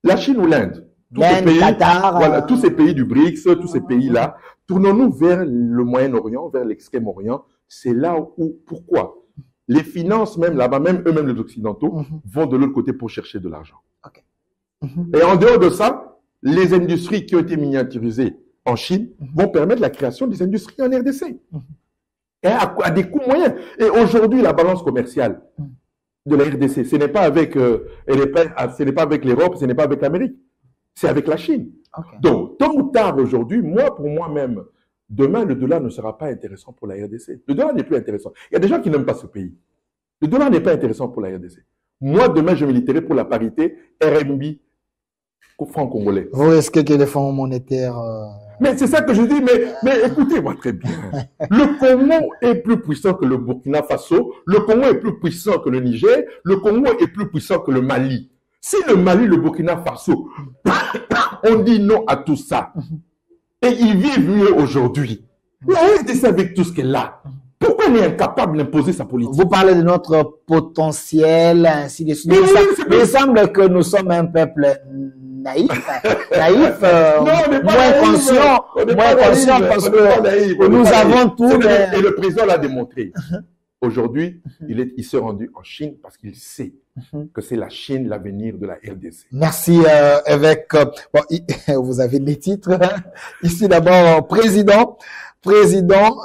La Chine ou l'Inde. Qatar. Voilà, tous ces pays du BRICS, tous ces pays-là. Tournons-nous vers le Moyen-Orient, vers l'Extrême-Orient. C'est là où, pourquoi? Les finances, même là-bas, même eux-mêmes les Occidentaux, vont de l'autre côté pour chercher de l'argent. Okay. Et en dehors de ça, les industries qui ont été miniaturisées en Chine vont permettre la création des industries en RDC. Et à des coûts moyens. Et aujourd'hui, la balance commerciale de la RDC, ce n'est pas avec l'Europe, ce n'est pas avec l'Amérique. C'est avec la Chine. Okay. Donc, tôt ou tard aujourd'hui, moi, pour moi-même, demain, le dollar ne sera pas intéressant pour la RDC. Le dollar n'est plus intéressant. Il y a des gens qui n'aiment pas ce pays. Le dollar n'est pas intéressant pour la RDC. Moi, demain, je militerai pour la parité RMB franc congolais. Vous risquez que les fonds monétaires... Mais c'est ça que je dis, mais écoutez-moi très bien. Le Congo est plus puissant que le Burkina Faso, le Congo est plus puissant que le Niger, le Congo est plus puissant que le Mali. Si le Mali, le Burkina Faso, on dit non à tout ça, et ils vivent mieux aujourd'hui, mais on est avec tout ce qu'elle a. Pourquoi on est incapable d'imposer sa politique? Vous parlez de notre potentiel, ainsi de suite. Mais il semble que nous sommes un peuple naïf, moins conscient parce que nous avons tout. Et le président l'a démontré. Aujourd'hui, il s'est rendu en Chine parce qu'il sait que c'est la Chine l'avenir de la RDC. Merci évêque. Bon, vous avez les titres. Ici d'abord président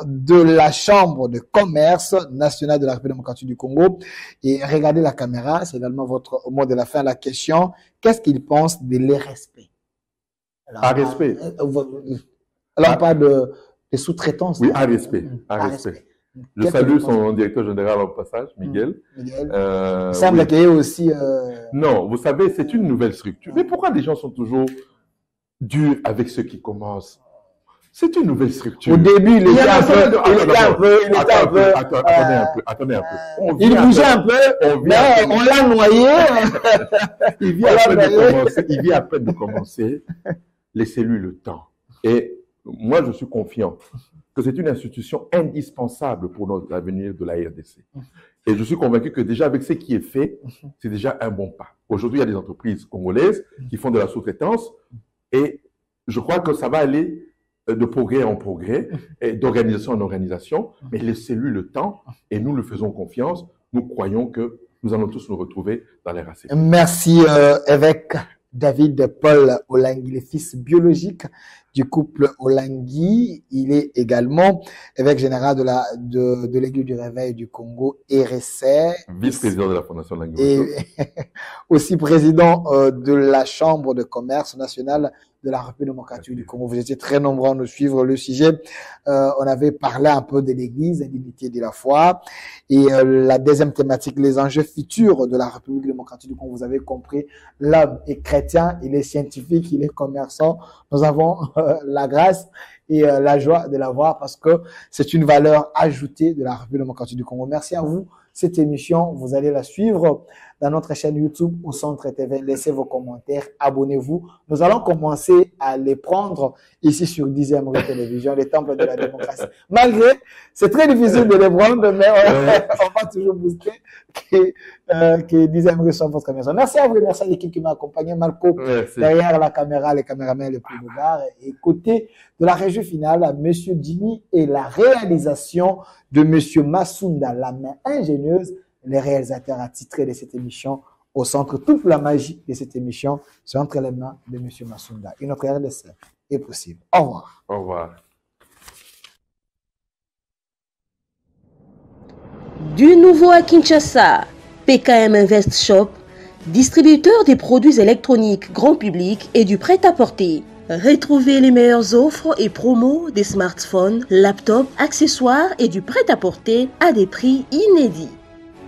de la Chambre de commerce nationale de la République démocratique du Congo. Et regardez la caméra, c'est également votre mot de la fin, la question. Qu'est-ce qu'il pense de l'irrespect? À respect. Alors, pas de sous-traitance. Oui, à respect. À respect. Je salue son directeur général au passage, Miguel. Il semble qu'il y ait aussi... Non, vous savez, c'est une nouvelle structure. Mais pourquoi les gens sont toujours durs avec ceux qui commencent? C'est une nouvelle structure. Au début, il était un peu... Attendez un peu. Il bougeait un peu, mais on l'a noyé. Il vient à peine de commencer. Laissez-lui le temps. Et moi, je suis confiant que c'est une institution indispensable pour l'avenir de la RDC. Et je suis convaincu que déjà avec ce qui est fait, c'est déjà un bon pas. Aujourd'hui, il y a des entreprises congolaises qui font de la sous-traitance et je crois que ça va aller de progrès en progrès, et d'organisation en organisation, mais laissez-lui le temps et nous lui faisons confiance. Nous croyons que nous allons tous nous retrouver dans les racines. Merci, évêque David Paul Olangui, le fils biologique du couple Olangui. Il est également évêque général de l'Église du Réveil du Congo, RSR. Vice-président de la Fondation Langui. Et aussi président de la Chambre de commerce nationale de la République démocratique du Congo. Vous étiez très nombreux à nous suivre le sujet. On avait parlé un peu de l'Église, de l'unité de la foi. Et la deuxième thématique, les enjeux futurs de la République démocratique du Congo. Vous avez compris, l'homme est chrétien, il est scientifique, il est commerçant. Nous avons la grâce et la joie de l'avoir parce que c'est une valeur ajoutée de la République démocratique du Congo. Merci à vous. Cette émission, vous allez la suivre dans notre chaîne YouTube au Centre TV. Laissez vos commentaires, abonnez-vous. Nous allons commencer à les prendre ici sur 10e rue Télévision, les temples de la démocratie. Malgré, c'est très difficile de les prendre, mais on va toujours booster que 10e rue soit votre maison. Merci à vous et merci à l'équipe qui m'a accompagné. Marco, derrière la caméra, les caméramans les plus beaux. Et côté de la régie finale, Monsieur Jimmy et la réalisation de Monsieur Massounda, la main ingénieuse, les réalisateurs attitrés de cette émission. Au centre, toute la magie de cette émission, c'est entre les mains de Monsieur Massounda. Une autre RDC est possible. Au revoir. Au revoir. Du nouveau à Kinshasa, PKM Invest Shop, distributeur des produits électroniques grand public et du prêt-à-porter. Retrouvez les meilleures offres et promos des smartphones, laptops, accessoires et du prêt-à-porter à des prix inédits.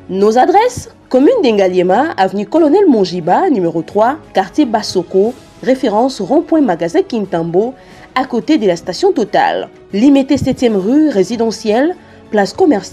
Nos adresses: commune d'Engaliema, avenue Colonel Mongiba, numéro 3, quartier Bassoko, référence rond-point magasin Kintambo, à côté de la station Total. Limité 7e rue résidentielle, place commerciale.